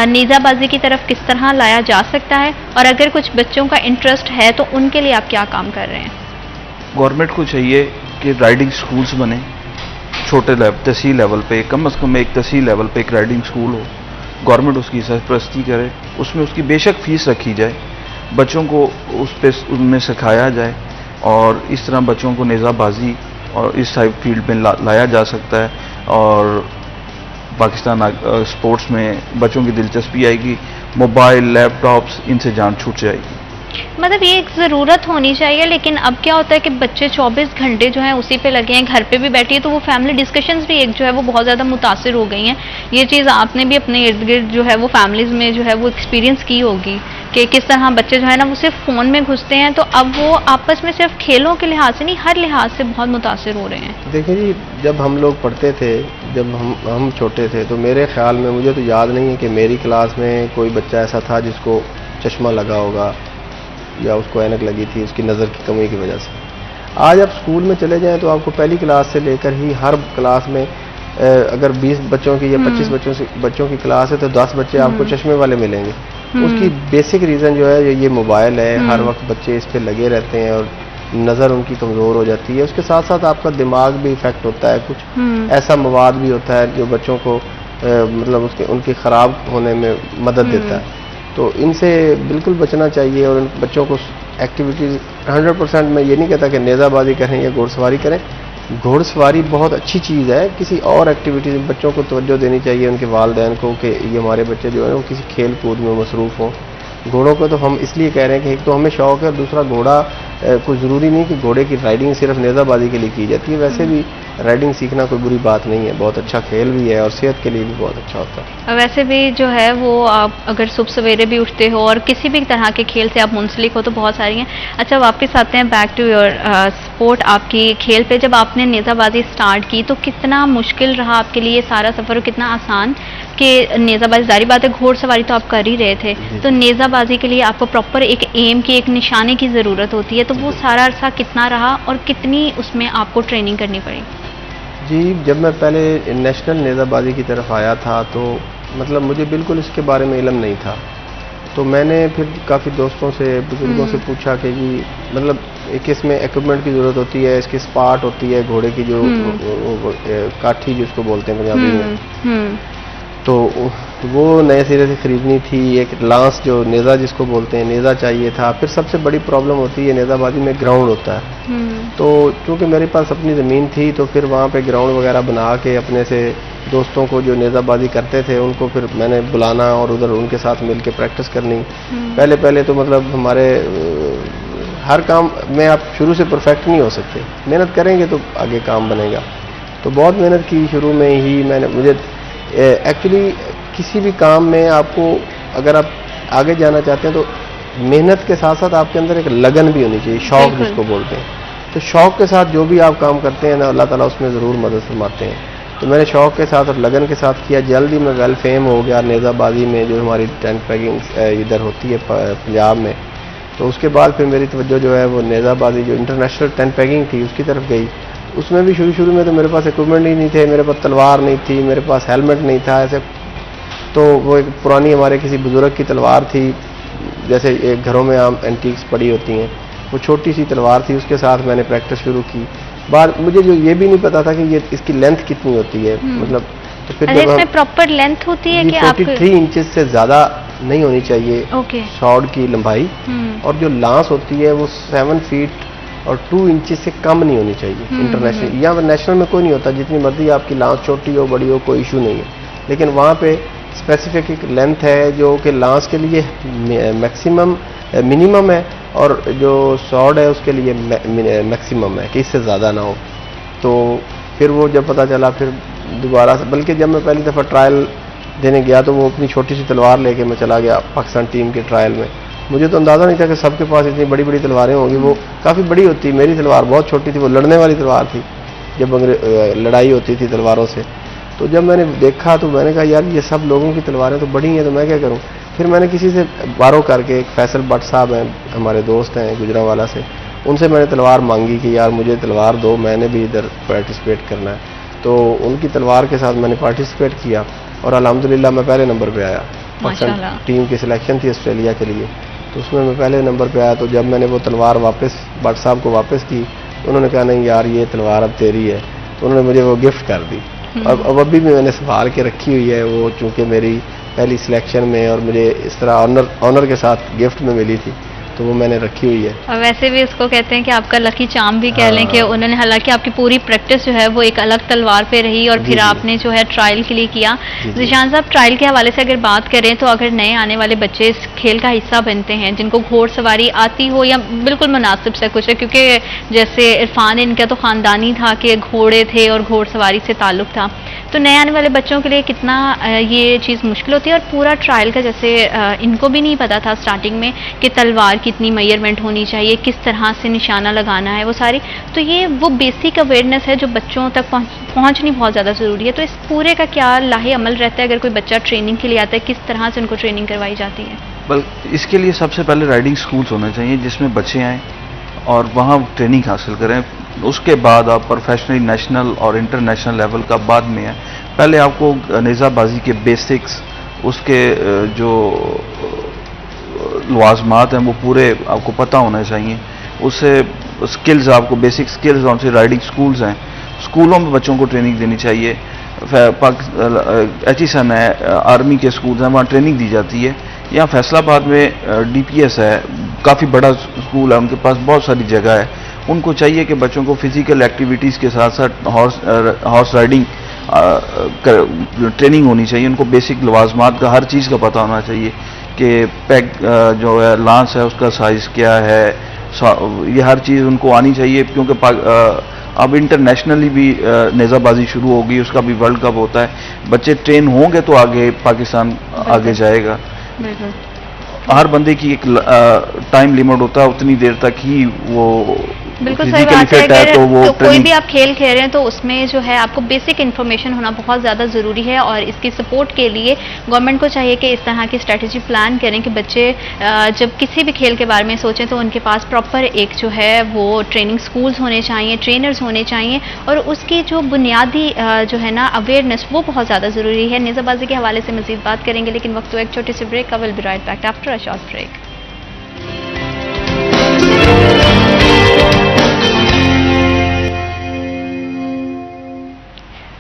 नेज़ाबाजी की तरफ किस तरह लाया जा सकता है, और अगर कुछ बच्चों का इंटरेस्ट है तो उनके लिए आप क्या काम कर रहे हैं? गवर्नमेंट को चाहिए कि राइडिंग स्कूल्स बने छोटे तहसील लेवल पे, कम से कम एक तहसील लेवल पे एक राइडिंग स्कूल हो। गवर्नमेंट उसकी सरपरस्ती करे, उसमें उसकी बेशक फ़ीस रखी जाए, बच्चों को उनमें सिखाया जाए, और इस तरह बच्चों को नेज़ाबाजी और इस टाइप फील्ड में लाया जा सकता है। और पाकिस्तान स्पोर्ट्स में बच्चों की दिलचस्पी आएगी, मोबाइल लैपटॉप्स इनसे जान छूट जाएगी। मतलब ये एक ज़रूरत होनी चाहिए, लेकिन अब क्या होता है कि बच्चे 24 घंटे जो हैं उसी पे लगे हैं, घर पे भी बैठिए तो वो फैमिली डिस्कशंस भी एक जो है वो बहुत ज़्यादा मुतासिर हो गई हैं। ये चीज़ आपने भी अपने इर्द गिर्द जो है वो फैमिलीज़ में जो है वो एक्सपीरियंस की होगी कि किस तरह बच्चे जो है ना वो सिर्फ फ़ोन में घुसते हैं, तो अब वो आपस में सिर्फ खेलों के लिहाज से नहीं, हर लिहाज से बहुत मुतासिर हो रहे हैं। देखिए जी, जब हम लोग पढ़ते थे, जब हम छोटे थे, तो मेरे ख्याल में, मुझे तो याद नहीं है कि मेरी क्लास में कोई बच्चा ऐसा था जिसको चश्मा लगा होगा या उसको ऐनक लगी थी उसकी नज़र की कमी की वजह से। आज आप स्कूल में चले जाएं तो आपको पहली क्लास से लेकर ही हर क्लास में अगर 20 बच्चों की या 25 बच्चों की क्लास है तो 10 बच्चे आपको चश्मे वाले मिलेंगे। उसकी बेसिक रीज़न जो है ये मोबाइल है। हर वक्त बच्चे इस पर लगे रहते हैं और नज़र उनकी कमज़ोर हो जाती है। उसके साथ साथ आपका दिमाग भी इफ़ेक्ट होता है, कुछ ऐसा मवाद भी होता है जो बच्चों को मतलब उनके ख़राब होने में मदद देता है। तो इनसे बिल्कुल बचना चाहिए, और बच्चों को एक्टिविटीज़ 100%, मैं ये नहीं कहता कि नेज़ाबाजी करें या घोड़सवारी करें। घोड़सवारी बहुत अच्छी चीज़ है, किसी और एक्टिविटीज़ में बच्चों को तवज्जो देनी चाहिए, उनके वालिदैन को, कि ये हमारे बच्चे जो है वो किसी खेल कूद में मसरूफ़ हों। घोड़ों को तो हम इसलिए कह रहे हैं कि एक तो हमें शौक़ है, और दूसरा घोड़ा कोई ज़रूरी नहीं कि घोड़े की राइडिंग सिर्फ नेज़ाबाजी के लिए की जाती है। वैसे भी राइडिंग सीखना कोई बुरी बात नहीं है, बहुत अच्छा खेल भी है और सेहत के लिए भी बहुत अच्छा होता है। वैसे भी जो है वो आप अगर सुबह सवेरे भी उठते हो और किसी भी तरह के खेल से आप मुंसलिक हो तो बहुत सारी हैं। अच्छा, वापस आते हैं बैक टू योर स्पोर्ट, आपकी खेल पे। जब आपने नेज़ाबाजी स्टार्ट की तो कितना मुश्किल रहा आपके लिए सारा सफ़र, और कितना आसान कि नेज़ाबाजी, जारी बात है घोड़सवारी तो आप कर ही रहे थे, तो नेज़ाबाजी के लिए आपको प्रॉपर एक एम की, एक निशाने की ज़रूरत होती है, तो वो सारा अरसा कितना रहा और कितनी उसमें आपको ट्रेनिंग करनी पड़ी? जी, जब मैं पहले नेशनल नेज़ाबाजी की तरफ आया था तो मतलब मुझे बिल्कुल इसके बारे में इल्म नहीं था। तो मैंने फिर काफ़ी दोस्तों से, बुजुर्गों से पूछा कि जी मतलब एक इसमें इक्विपमेंट की ज़रूरत होती है, इसकी स्पार्ट होती है, घोड़े की जो काठी जिसको बोलते हैं पंजाबी में, तो वो नए सिरे से ख़रीदनी थी। एक लांस जो नेज़ा जिसको बोलते हैं, नेज़ा चाहिए था। फिर सबसे बड़ी प्रॉब्लम होती है नेज़ाबाजी में, ग्राउंड होता है। तो चूँकि मेरे पास अपनी ज़मीन थी तो फिर वहाँ पे ग्राउंड वगैरह बना के अपने से दोस्तों को जो नेज़ाबाजी करते थे उनको फिर मैंने बुलाना और उधर उनके साथ मिल के प्रैक्टिस करनी। पहले तो मतलब हमारे हर काम में आप शुरू से परफेक्ट नहीं हो सकते, मेहनत करेंगे तो आगे काम बनेगा। तो बहुत मेहनत की शुरू में ही मुझे एक्चुअली किसी भी काम में आपको अगर आप आगे जाना चाहते हैं तो मेहनत के साथ साथ आपके अंदर एक लगन भी होनी चाहिए, शौक़ जिसको बोलते हैं। तो शौक़ के साथ जो भी आप काम करते हैं ना, अल्लाह ताला उसमें ज़रूर मदद फरमाते हैं। तो मैंने शौक़ के साथ और लगन के साथ किया। जल्दी में वेल फेम हो गया नेज़ाबाजी में, जो हमारी टेंट पैगिंग इधर होती है पंजाब में। तो उसके बाद फिर मेरी तवज्जो जो है वो नेज़ाबाजी जो इंटरनेशनल टेंट पैगिंग थी उसकी तरफ गई। उसमें भी शुरू में तो मेरे पास इक्विपमेंट ही नहीं थे, मेरे पास तलवार नहीं थी, मेरे पास हेलमेट नहीं था ऐसे। तो वो एक पुरानी हमारे किसी बुज़ुर्ग की तलवार थी, जैसे एक घरों में आम एंटीक्स पड़ी होती हैं, वो छोटी सी तलवार थी, उसके साथ मैंने प्रैक्टिस शुरू की। बाद मुझे जो ये भी नहीं पता था कि ये इसकी लेंथ कितनी होती है, मतलब तो फिर जब इसमें प्रॉपर लेंथ होती है कि 43 इंचेस से ज़्यादा नहीं होनी चाहिए सॉर्ड की लंबाई, और जो लांस होती है वो 7 फीट और 2 इंच से कम नहीं होनी चाहिए इंटरनेशनल। यहाँ पर नेशनल में कोई नहीं होता, जितनी मर्जी आपकी लांस छोटी हो बड़ी हो कोई इशू नहीं है, लेकिन वहाँ पे स्पेसिफिक एक लेंथ है जो कि लांस के लिए मैक्सिमम मिनिमम है और जो सॉर्ड है उसके लिए मैक्सिमम है कि इससे ज़्यादा ना हो। तो फिर वो जब पता चला फिर दोबारा से, बल्कि जब मैं पहली दफ़ा ट्रायल देने गया तो वो अपनी छोटी सी तलवार लेके मैं चला गया पाकिस्तान टीम के ट्रायल में। मुझे तो अंदाज़ा नहीं था कि सबके पास इतनी बड़ी बड़ी तलवारें होंगी, वो काफ़ी बड़ी होती, मेरी तलवार बहुत छोटी थी, वो लड़ने वाली तलवार थी जब लड़ाई होती थी तलवारों से। तो जब मैंने देखा तो मैंने कहा यार ये सब लोगों की तलवारें तो बड़ी हैं, तो मैं क्या करूं। फिर मैंने किसी से बारो करके, एक फैसल भट्ट साहब हैं हमारे दोस्त हैं गुजरांवाला से, उनसे मैंने तलवार मांगी कि यार मुझे तलवार दो, मैंने भी इधर पार्टिसिपेट करना है। तो उनकी तलवार के साथ मैंने पार्टिसिपेट किया और अल्हम्दुलिल्लाह मैं पहले नंबर पे आया। पाकिस्तान टीम की सिलेक्शन थी ऑस्ट्रेलिया के लिए, तो उसमें मैं पहले नंबर पे आया। तो जब मैंने वो तलवार वापस भट्ट साहब को वापस की तो उन्होंने कहा नहीं यार ये तलवार अब तेरी है, तो उन्होंने मुझे वो गिफ्ट कर दी। अब अभी भी मैंने संभाल के रखी हुई है वो, चूँकि मेरी पहली सिलेक्शन में और मुझे इस तरह ऑनर के साथ गिफ्ट में मिली थी, तो वो मैंने रखी हुई है। और वैसे भी इसको कहते हैं कि आपका लकी चार्म भी कह लें कि उन्होंने, हालांकि आपकी पूरी प्रैक्टिस जो है वो एक अलग तलवार पे रही और फिर आपने जो है ट्रायल के लिए किया। ज़ीशान साहब, ट्रायल के हवाले से अगर बात करें तो अगर नए आने वाले बच्चे इस खेल का हिस्सा बनते हैं, जिनको घोड़सवारी आती हो या बिल्कुल मुनासिब से कुछ है, क्योंकि जैसे इरफान इनका तो ख़ानदानी था कि घोड़े थे और घोड़सवारी से ताल्लुक़ था, तो नए आने वाले बच्चों के लिए कितना ये चीज़ मुश्किल होती है। और पूरा ट्रायल का जैसे इनको भी नहीं पता था स्टार्टिंग में कि तलवार कितनी मेजरमेंट होनी चाहिए, किस तरह से निशाना लगाना है, वो सारी, तो ये वो बेसिक अवेयरनेस है जो बच्चों तक पहुंचनी बहुत ज़्यादा ज़रूरी है। तो इस पूरे का क्या लाहे अमल रहता है अगर कोई बच्चा ट्रेनिंग के लिए आता है, किस तरह से उनको ट्रेनिंग करवाई जाती है? बल इसके लिए सबसे पहले राइडिंग स्कूल्स होने चाहिए जिसमें बच्चे आएँ और वहाँ ट्रेनिंग हासिल करें। उसके बाद आप प्रोफेशनली नेशनल और इंटरनेशनल लेवल का बाद में है। पहले आपको नेज़ाबाजी के बेसिक्स, उसके जो लवाजमात हैं वो पूरे आपको पता होना चाहिए। उससे स्किल्स, आपको बेसिक स्किल्स, और से राइडिंग स्कूल्स हैं, स्कूलों में बच्चों को ट्रेनिंग देनी चाहिए। HSN है, आर्मी के स्कूल्स हैं, वहाँ ट्रेनिंग दी जाती है। यहाँ फैसलाबाद में DPS है, काफ़ी बड़ा स्कूल है, उनके पास बहुत सारी जगह है। उनको चाहिए कि बच्चों को फिज़िकल एक्टिविटीज़ के साथ साथ हॉर्स राइडिंग ट्रेनिंग होनी चाहिए। उनको बेसिक लवाजमात का, हर चीज़ का पता होना चाहिए कि पैक जो है लांस है उसका साइज़ क्या है, ये हर चीज़ उनको आनी चाहिए। क्योंकि अब इंटरनेशनली भी नेज़ाबाजी शुरू होगी, उसका भी वर्ल्ड कप होता है। बच्चे ट्रेन होंगे तो आगे पाकिस्तान आगे जाएगा। हर बंदे की एक टाइम लिमिट होता है, उतनी देर तक ही वो बिल्कुल सही बात है। अगर तो कोई भी आप खेल खेल रहे हैं तो उसमें जो है आपको बेसिक इन्फॉर्मेशन होना बहुत ज़्यादा ज़रूरी है। और इसकी सपोर्ट के लिए गवर्नमेंट को चाहिए कि इस तरह की स्ट्रेटजी प्लान करें कि बच्चे जब किसी भी खेल के बारे में सोचें तो उनके पास प्रॉपर एक जो है वो ट्रेनिंग स्कूल्स होने चाहिए, ट्रेनर्स होने चाहिए, और उसकी जो बुनियादी जो है ना अवेयरनेस वो बहुत ज़्यादा ज़रूरी है। नेज़ाबाजी के हवाले से मज़ीद बात करेंगे, लेकिन वक्त एक छोटे से ब्रेक का। Will be right back after a short break.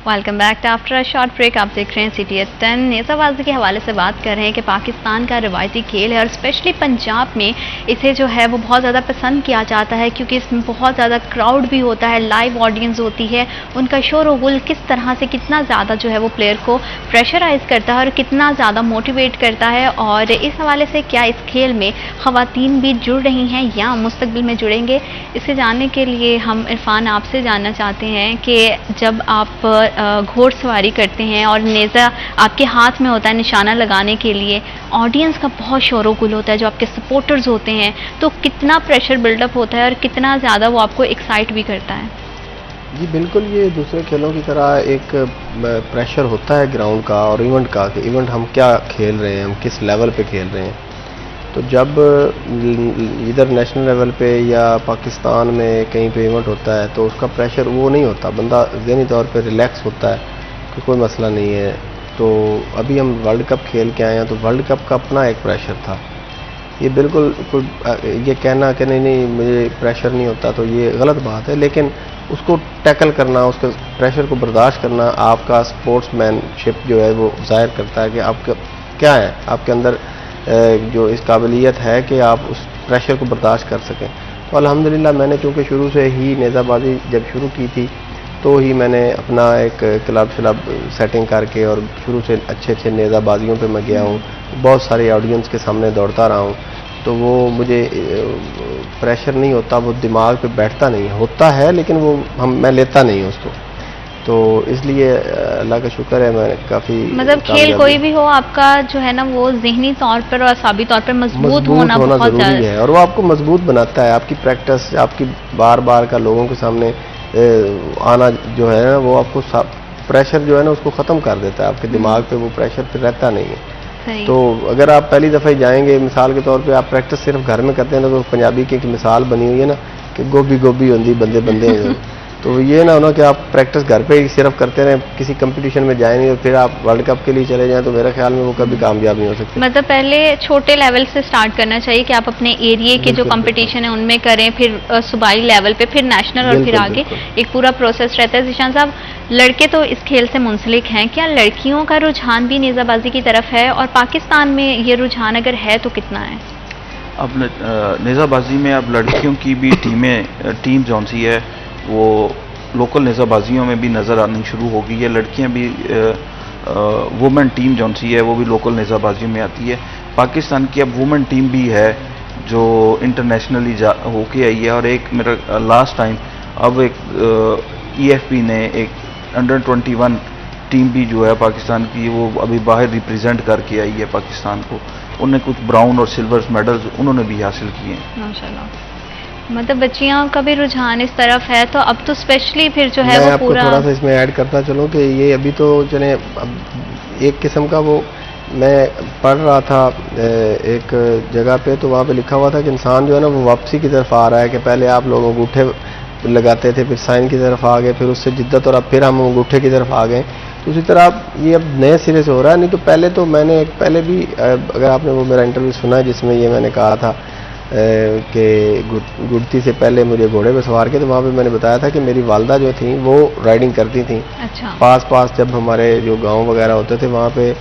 Welcome back after a short break. आप देख रहे हैं CTS 10। नेज़ाबाजी के हवाले से बात कर रहे हैं कि पाकिस्तान का रवायती खेल है और स्पेशली पंजाब में इसे जो है वो बहुत ज़्यादा पसंद किया जाता है, क्योंकि इसमें बहुत ज़्यादा क्राउड भी होता है, लाइव ऑडियंस होती है, उनका शोर व गुल किस तरह से कितना ज़्यादा जो है वो प्लेयर को प्रेशराइज करता है और कितना ज़्यादा मोटिवेट करता है। और इस हवाले से क्या इस खेल में ख़वातीन भी जुड़ रही हैं या मुस्तकबिल में जुड़ेंगे, इसे जानने के लिए हम इरफान आपसे जानना चाहते हैं कि जब आप घोड़सवारी करते हैं और नेज़ा आपके हाथ में होता है निशाना लगाने के लिए, ऑडियंस का बहुत शोर व गुल होता है, जो आपके सपोर्टर्स होते हैं, तो कितना प्रेशर बिल्डअप होता है और कितना ज़्यादा वो आपको एक्साइट भी करता है? जी बिल्कुल, ये दूसरे खेलों की तरह एक प्रेशर होता है ग्राउंड का और इवेंट का, कि इवेंट हम क्या खेल रहे हैं, हम किस लेवल पे खेल रहे हैं। तो जब इधर नेशनल लेवल पे या पाकिस्तान में कहीं पे इवेंट होता है तो उसका प्रेशर वो नहीं होता, बंदा ज़हनी तौर पे रिलैक्स होता है कि कोई मसला नहीं है। तो अभी हम वर्ल्ड कप खेल के आए हैं तो वर्ल्ड कप का अपना एक प्रेशर था। ये बिल्कुल ये कहना कि नहीं मुझे प्रेशर नहीं होता तो ये गलत बात है, लेकिन उसको टैकल करना, उसके प्रेशर को बर्दाश्त करना आपका स्पोर्ट्समैनशिप जो है वो ज़ाहिर करता है कि आपका क्या है, आपके अंदर जो इस काबिलियत है कि आप उस प्रेशर को बर्दाश्त कर सकें। तो अल्हम्दुलिल्लाह मैंने चूँकि शुरू से ही नेज़ाबाजी जब शुरू की थी तो ही मैंने अपना एक क्लब शलब सेटिंग करके और शुरू से अच्छे अच्छे नेज़ाबाजियों पे मैं गया हूँ, बहुत सारे ऑडियंस के सामने दौड़ता रहा हूँ। तो वो मुझे प्रेशर नहीं होता, वो दिमाग पे बैठता नहीं है, होता है लेकिन वो मैं लेता नहीं हूँ उसको। तो इसलिए अल्लाह का शुक्र है मैं काफ़ी मतलब खेल कोई भी हो आपका जो है ना वो ज़हनी तौर पर और असाबी तौर पर मजबूत होना बहुत ज़रूरी है, और वो आपको मजबूत बनाता है। आपकी प्रैक्टिस, आपकी बार बार का लोगों के सामने आना जो है ना वो आपको प्रेशर जो है ना उसको ख़त्म कर देता है, आपके दिमाग पे वो प्रेशर फिर रहता नहीं है। तो अगर आप पहली दफ़ा ही जाएंगे, मिसाल के तौर पे आप प्रैक्टिस सिर्फ घर में करते हैं ना, तो पंजाबी की एक मिसाल बनी हुई है ना कि गोभी गोभी होंगी बंदे बंदे तो ये ना होना कि आप प्रैक्टिस घर पे ही सिर्फ करते रहें, किसी कंपटीशन में जाए नहीं और फिर आप वर्ल्ड कप के लिए चले जाएं, तो मेरे ख्याल में वो कभी कामयाब नहीं हो सकते। मतलब पहले छोटे लेवल से स्टार्ट करना चाहिए कि आप अपने एरिया के जो कंपटीशन है उनमें करें, फिर सूबाई लेवल पे, फिर नेशनल और फिर आगे एक पूरा प्रोसेस रहता है। ज़ीशान साहब, लड़के तो इस खेल से मुंसलिक हैं, क्या लड़कियों का रुझान भी नेज़ाबाजी की तरफ है, और पाकिस्तान में ये रुझान अगर है तो कितना है? अब नेज़ाबाजी में अब लड़कियों की भी टीम जौन सी है वो लोकल नेज़ाबाजियों में भी नज़र आनी शुरू हो गई है। लड़कियां भी वुमेन टीम जौन सी है वो भी लोकल नेज़ाबाजियों में आती है। पाकिस्तान की अब वुमेन टीम भी है जो इंटरनेशनली होके आई है, और एक मेरा लास्ट टाइम अब एक EFP ने एक अंडर-21 टीम भी जो है पाकिस्तान की वो अभी बाहर रिप्रेजेंट करके आई है पाकिस्तान को। उन्हें कुछ ब्राउन और सिल्वर मेडल्स उन्होंने भी हासिल किए हैं माशाल्लाह। मतलब बच्चियों का भी रुझान इस तरफ है, तो अब तो स्पेशली फिर जो है वो पूरा थोड़ा सा इसमें ऐड करता चलूँ कि ये अभी तो चले अब एक किस्म का वो मैं पढ़ रहा था एक जगह पे, तो वहाँ पे लिखा हुआ था कि इंसान जो है ना वो वापसी की तरफ आ रहा है, कि पहले आप लोग अंगूठे लगाते थे, फिर साइन की तरफ आ गए, फिर उससे जिद्दत, और अब फिर हम अंगूठे की तरफ आ गए। तो उसी तरह ये अब नए सिरे से हो रहा है। नहीं तो पहले तो मैंने पहले भी अगर आपने वो मेरा इंटरव्यू सुना है जिसमें ये मैंने कहा था कि गुड़ती से पहले मुझे घोड़े पे सवार के, तो वहाँ पे मैंने बताया था कि मेरी वालदा जो थी वो राइडिंग करती थी। अच्छा। पास जब हमारे जो गांव वगैरह होते थे वहाँ पे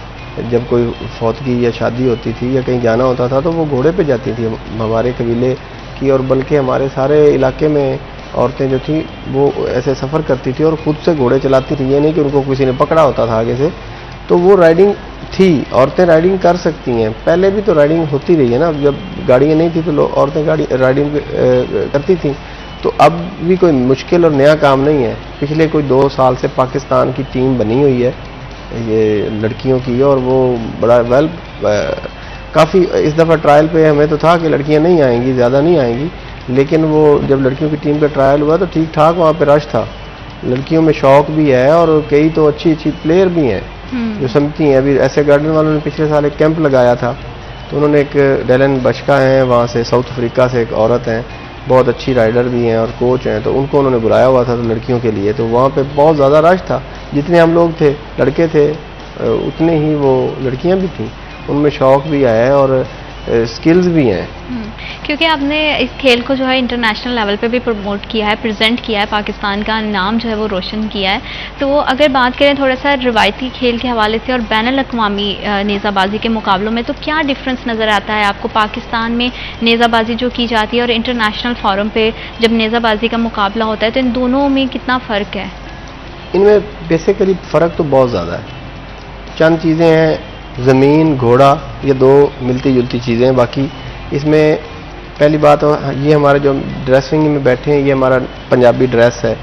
जब कोई फौतगी या शादी होती थी या कहीं जाना होता था तो वो घोड़े पे जाती थी हमारे कबीले की, और बल्कि हमारे सारे इलाके में औरतें जो थी वो ऐसे सफ़र करती थी और ख़ुद से घोड़े चलाती थी। ये नहीं कि उनको किसी ने पकड़ा होता था आगे से। तो वो राइडिंग थी, औरतें राइडिंग कर सकती हैं। पहले भी तो राइडिंग होती रही है ना, जब गाड़ियाँ नहीं थी तो औरतें राइडिंग करती थी। तो अब भी कोई मुश्किल और नया काम नहीं है। पिछले कोई 2 साल से पाकिस्तान की टीम बनी हुई है ये लड़कियों की, और वो बड़ा काफ़ी इस दफ़ा ट्रायल पे हमें तो था कि लड़कियां नहीं आएंगी, ज़्यादा नहीं आएंगी, लेकिन वो जब लड़कियों की टीम का ट्रायल हुआ तो ठीक ठाक वहाँ पे रश था। लड़कियों में शौक भी है और कई तो अच्छी प्लेयर भी हैं जो समझती हैं। अभी ऐसे गार्डन वालों ने पिछले साल एक कैंप लगाया था, तो उन्होंने एक डेलन बशका हैं वहाँ से साउथ अफ्रीका से एक औरत हैं, बहुत अच्छी राइडर भी हैं और कोच हैं, तो उनको उन्होंने बुलाया हुआ था तो लड़कियों के लिए। तो वहाँ पे बहुत ज़्यादा रश था, जितने हम लोग थे लड़के थे उतने ही वो लड़कियाँ भी थीं। उनमें शौक़ भी है और स्किल्स भी हैं। क्योंकि आपने इस खेल को जो है इंटरनेशनल लेवल पे भी प्रमोट किया है, प्रेजेंट किया है, पाकिस्तान का नाम जो है वो रोशन किया है। तो अगर बात करें थोड़ा सा रिवायती खेल के हवाले से और बैनुल-अक़वामी नेज़ाबाजी के मुकाबलों में, तो क्या डिफरेंस नज़र आता है आपको? पाकिस्तान में नेज़ाबाजी जो की जाती है और इंटरनेशनल फोरम पे जब नेज़ाबाजी का मुकाबला होता है, तो इन दोनों में कितना फ़र्क है? इनमें बेसिकली फ़र्क तो बहुत ज़्यादा है। चंद चीज़ें हैं, ज़मीन, घोड़ा, ये 2 मिलती जुलती चीज़ें हैं। बाकी इसमें पहली बात ये हमारे जो ड्रेसिंग में बैठे हैं ये हमारा पंजाबी ड्रेस है,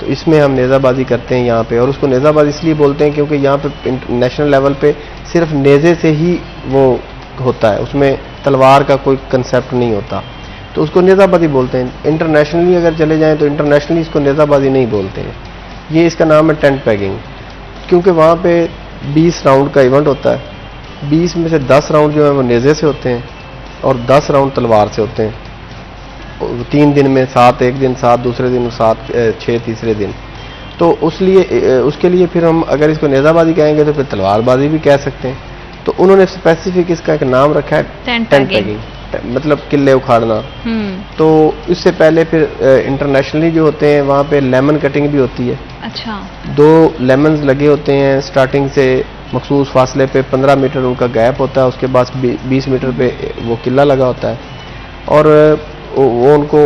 तो इसमें हम नेज़ाबाजी करते हैं यहाँ पे। और उसको नेज़ाबाजी इसलिए बोलते हैं क्योंकि यहाँ पे नेशनल लेवल पे सिर्फ नेज़े से ही वो होता है, उसमें तलवार का कोई कंसेप्ट नहीं होता, तो उसको नेज़ाबाजी बोलते हैं। इंटरनेशनली अगर चले जाएँ तो इंटरनेशनली इसको नेज़ाबाजी नहीं बोलते हैं, ये इसका नाम है टेंट पैगिंग। क्योंकि वहाँ पे 20 राउंड का इवेंट होता है, 20 में से 10 राउंड जो है वो नेज़े से होते हैं और 10 राउंड तलवार से होते हैं। 3 दिन में 7 एक दिन, 7 दूसरे दिन, 7 6 तीसरे दिन। तो उसके लिए फिर हम अगर इसको नेज़ाबाजी कहेंगे तो फिर तलवारबाजी भी कह सकते हैं। तो उन्होंने स्पेसिफिक इसका एक नाम रखा है टेंट पैगिंग, मतलब किले उखाड़ना। तो इससे पहले फिर इंटरनेशनली जो होते हैं वहाँ पे लेमन कटिंग भी होती है। अच्छा। 2 लेमन्स लगे होते हैं स्टार्टिंग से मखसूस फासले पे, 15 मीटर उनका गैप होता है, उसके बाद 20 मीटर पे वो किला लगा होता है। और वो उनको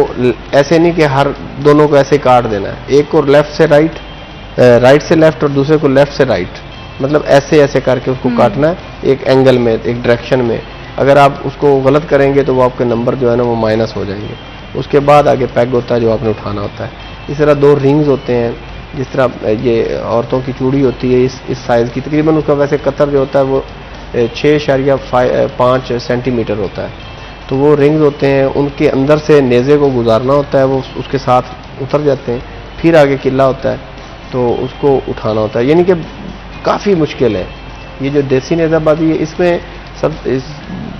ऐसे नहीं कि हर दोनों को ऐसे काट देना है, एक को लेफ्ट से राइट, राइट से लेफ्ट और दूसरे को लेफ्ट से राइट, मतलब ऐसे ऐसे करके उसको काटना है एक एंगल में, एक डायरेक्शन में। अगर आप उसको गलत करेंगे तो वो आपके नंबर जो है ना वो माइनस हो जाएंगे। उसके बाद आगे पैग होता है जो आपने उठाना होता है। इस तरह 2 रिंग्स होते हैं, जिस तरह ये औरतों की चूड़ी होती है इस साइज़ की, तकरीबन उसका वैसे कतर जो होता है वो 6.5 सेंटीमीटर होता है। तो वो रिंग्स होते हैं, उनके अंदर से नेज़े को गुजारना होता है, वो उसके साथ उतर जाते हैं। फिर आगे किला होता है तो उसको उठाना होता है, यानी कि काफ़ी मुश्किल है। ये जो देसी नेज़ाबाजी है इसमें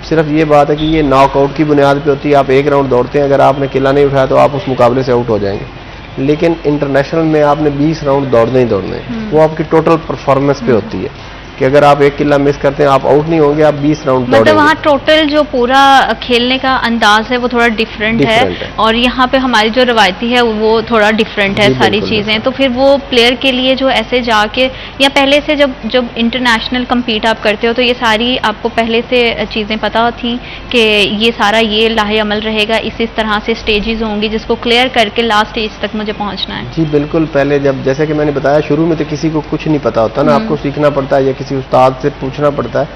सिर्फ ये बात है कि ये नॉकआउट की बुनियाद पे होती है। आप एक राउंड दौड़ते हैं, अगर आपने किला नहीं उठाया तो आप उस मुकाबले से आउट हो जाएंगे। लेकिन इंटरनेशनल में आपने 20 राउंड दौड़ने ही दौड़ने, वो आपकी टोटल परफॉर्मेंस पे होती है कि अगर आप एक किला मिस करते हैं आप आउट नहीं होंगे, आप 20 राउंड दौड़ेंगे। मतलब वहाँ टोटल जो पूरा खेलने का अंदाज है वो थोड़ा डिफरेंट है, और यहाँ पे हमारी जो रवायती है वो थोड़ा डिफरेंट है सारी चीज़ें। तो फिर वो प्लेयर के लिए जो ऐसे जाके या पहले से जब इंटरनेशनल कम्पीट आप करते हो तो ये सारी आपको पहले से चीज़ें पता थी कि ये सारा ये लाहे अमल रहेगा, इस तरह से स्टेजेस होंगी जिसको क्लियर करके लास्ट स्टेज तक मुझे पहुँचना है? जी बिल्कुल। पहले जब जैसे कि मैंने बताया शुरू में तो किसी को कुछ नहीं पता होता ना, आपको सीखना पड़ता है या किसी उस्ताद से पूछना पड़ता है।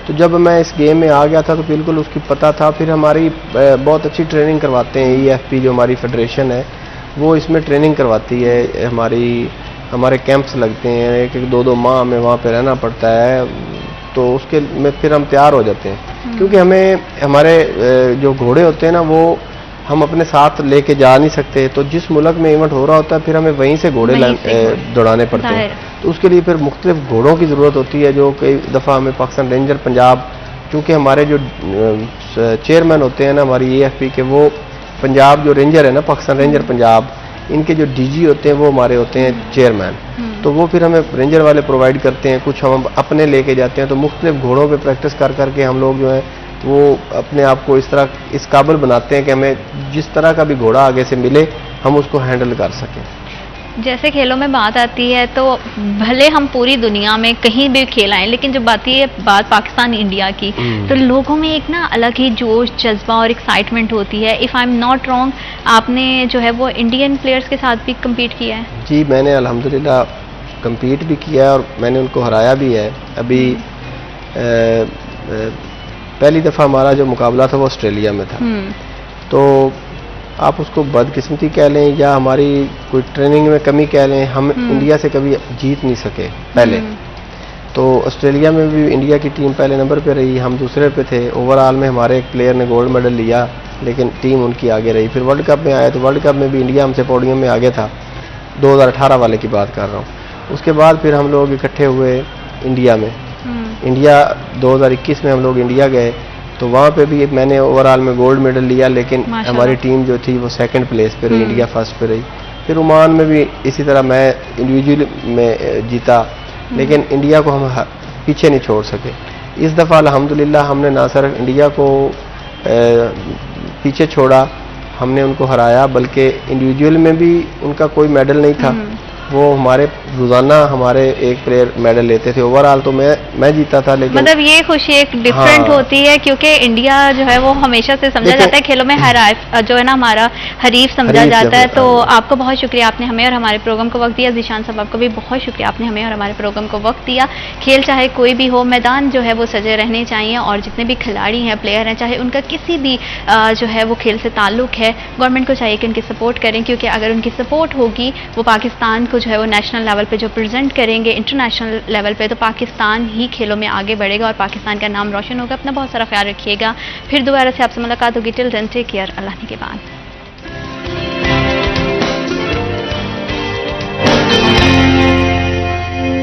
तो जब मैं इस गेम में आ गया था तो बिल्कुल उसकी पता था। फिर हमारी बहुत अच्छी ट्रेनिंग करवाते हैं, EFP जो हमारी फेडरेशन है वो इसमें ट्रेनिंग करवाती है। हमारे कैंप्स लगते हैं, 1-2 माह हमें वहाँ पे रहना पड़ता है, तो उसके में फिर हम तैयार हो जाते हैं। क्योंकि हमारे जो घोड़े होते हैं ना वो हम अपने साथ लेके जा नहीं सकते, तो जिस मुल्क में इवेंट हो रहा होता है फिर हमें वहीं से घोड़े दौड़ाने पड़ते हैं। तो उसके लिए फिर मुख्तलिफ घोड़ों की ज़रूरत होती है, जो कई दफ़ा हमें पाकिस्तान रेंजर पंजाब, चूँकि हमारे जो चेयरमैन होते हैं ना हमारी EFP के, वो पंजाब जो रेंजर है ना पाकिस्तान रेंजर पंजाब, इनके जो DG होते हैं वो हमारे होते हैं चेयरमैन। तो वो फिर हमें रेंजर वाले प्रोवाइड करते हैं, कुछ हम अपने लेके जाते हैं। तो मुख्तलिफ घोड़ों पर प्रैक्टिस कर करके हम लोग जो है वो अपने आप को इस काबिल बनाते हैं कि हमें जिस तरह का भी घोड़ा आगे से मिले हम उसको हैंडल कर सकें। जैसे खेलों में बात आती है तो भले हम पूरी दुनिया में कहीं भी खेल आए, लेकिन जब आती है बात पाकिस्तान इंडिया की तो लोगों में एक ना अलग ही जोश, जज्बा और एक्साइटमेंट होती है। If I am not wrong, आपने जो है वो इंडियन प्लेयर्स के साथ भी कम्पीट किया है? जी मैंने अल्हम्दुलिल्लाह कम्पीट भी किया है और मैंने उनको हराया भी है। अभी पहली दफ़ा हमारा जो मुकाबला था वो ऑस्ट्रेलिया में था। तो आप उसको बदकिस्मती कह लें या हमारी कोई ट्रेनिंग में कमी कह लें, हम इंडिया से कभी जीत नहीं सके पहले। तो ऑस्ट्रेलिया में भी इंडिया की टीम पहले नंबर पे रही, हम दूसरे पे थे। ओवरऑल में हमारे एक प्लेयर ने गोल्ड मेडल लिया, लेकिन टीम उनकी आगे रही। फिर वर्ल्ड कप में आया तो वर्ल्ड कप में भी इंडिया हमसे पोडियम में आगे था, 2018 वाले की बात कर रहा हूँ। उसके बाद फिर हम लोग इकट्ठे हुए इंडिया में। इंडिया 2021 में हम लोग इंडिया गए तो वहाँ पे भी मैंने ओवरऑल में गोल्ड मेडल लिया, लेकिन हमारी टीम जो थी वो 2nd प्लेस पे रही, इंडिया 1st पे रही। फिर ओमान में भी इसी तरह मैं इंडिविजुअल में जीता, लेकिन इंडिया को हम पीछे नहीं छोड़ सके। इस दफ़ा अल्हम्दुलिल्लाह हमने ना सिर्फ इंडिया को पीछे छोड़ा, हमने उनको हराया, बल्कि इंडिविजुअल में भी उनका कोई मेडल नहीं था। वो हमारे रोजाना हमारे एक प्लेयर मेडल लेते थे। ओवरऑल तो मैं जीता था, लेकिन मतलब ये खुशी एक डिफरेंट होती है क्योंकि इंडिया जो है वो हमेशा से समझा जाता है खेलों में जो है ना हमारा हरीफ समझा जाता है। तो आपको बहुत शुक्रिया, आपने हमें और हमारे प्रोग्राम को वक्त दिया। ज़ीशान साहब आपको भी बहुत शुक्रिया, आपने हमें और हमारे प्रोग्राम को वक्त दिया। खेल चाहे कोई भी हो, मैदान जो है वो सजे रहने चाहिए, और जितने भी खिलाड़ी हैं, प्लेयर हैं, चाहे उनका किसी भी जो है वो खेल से ताल्लुक़ है, गवर्नमेंट को चाहिए कि उनकी सपोर्ट करें, क्योंकि अगर उनकी सपोर्ट होगी वो पाकिस्तान को जो है वो नेशनल लेवल पे जो प्रेजेंट करेंगे, इंटरनेशनल लेवल पे, तो पाकिस्तान ही खेलों में आगे बढ़ेगा और पाकिस्तान का नाम रोशन होगा। अपना बहुत सारा ख्याल रखिएगा। फिर दोबारा से आपसे मुलाकात होगी। Till then take care. अल्लाह के बाद।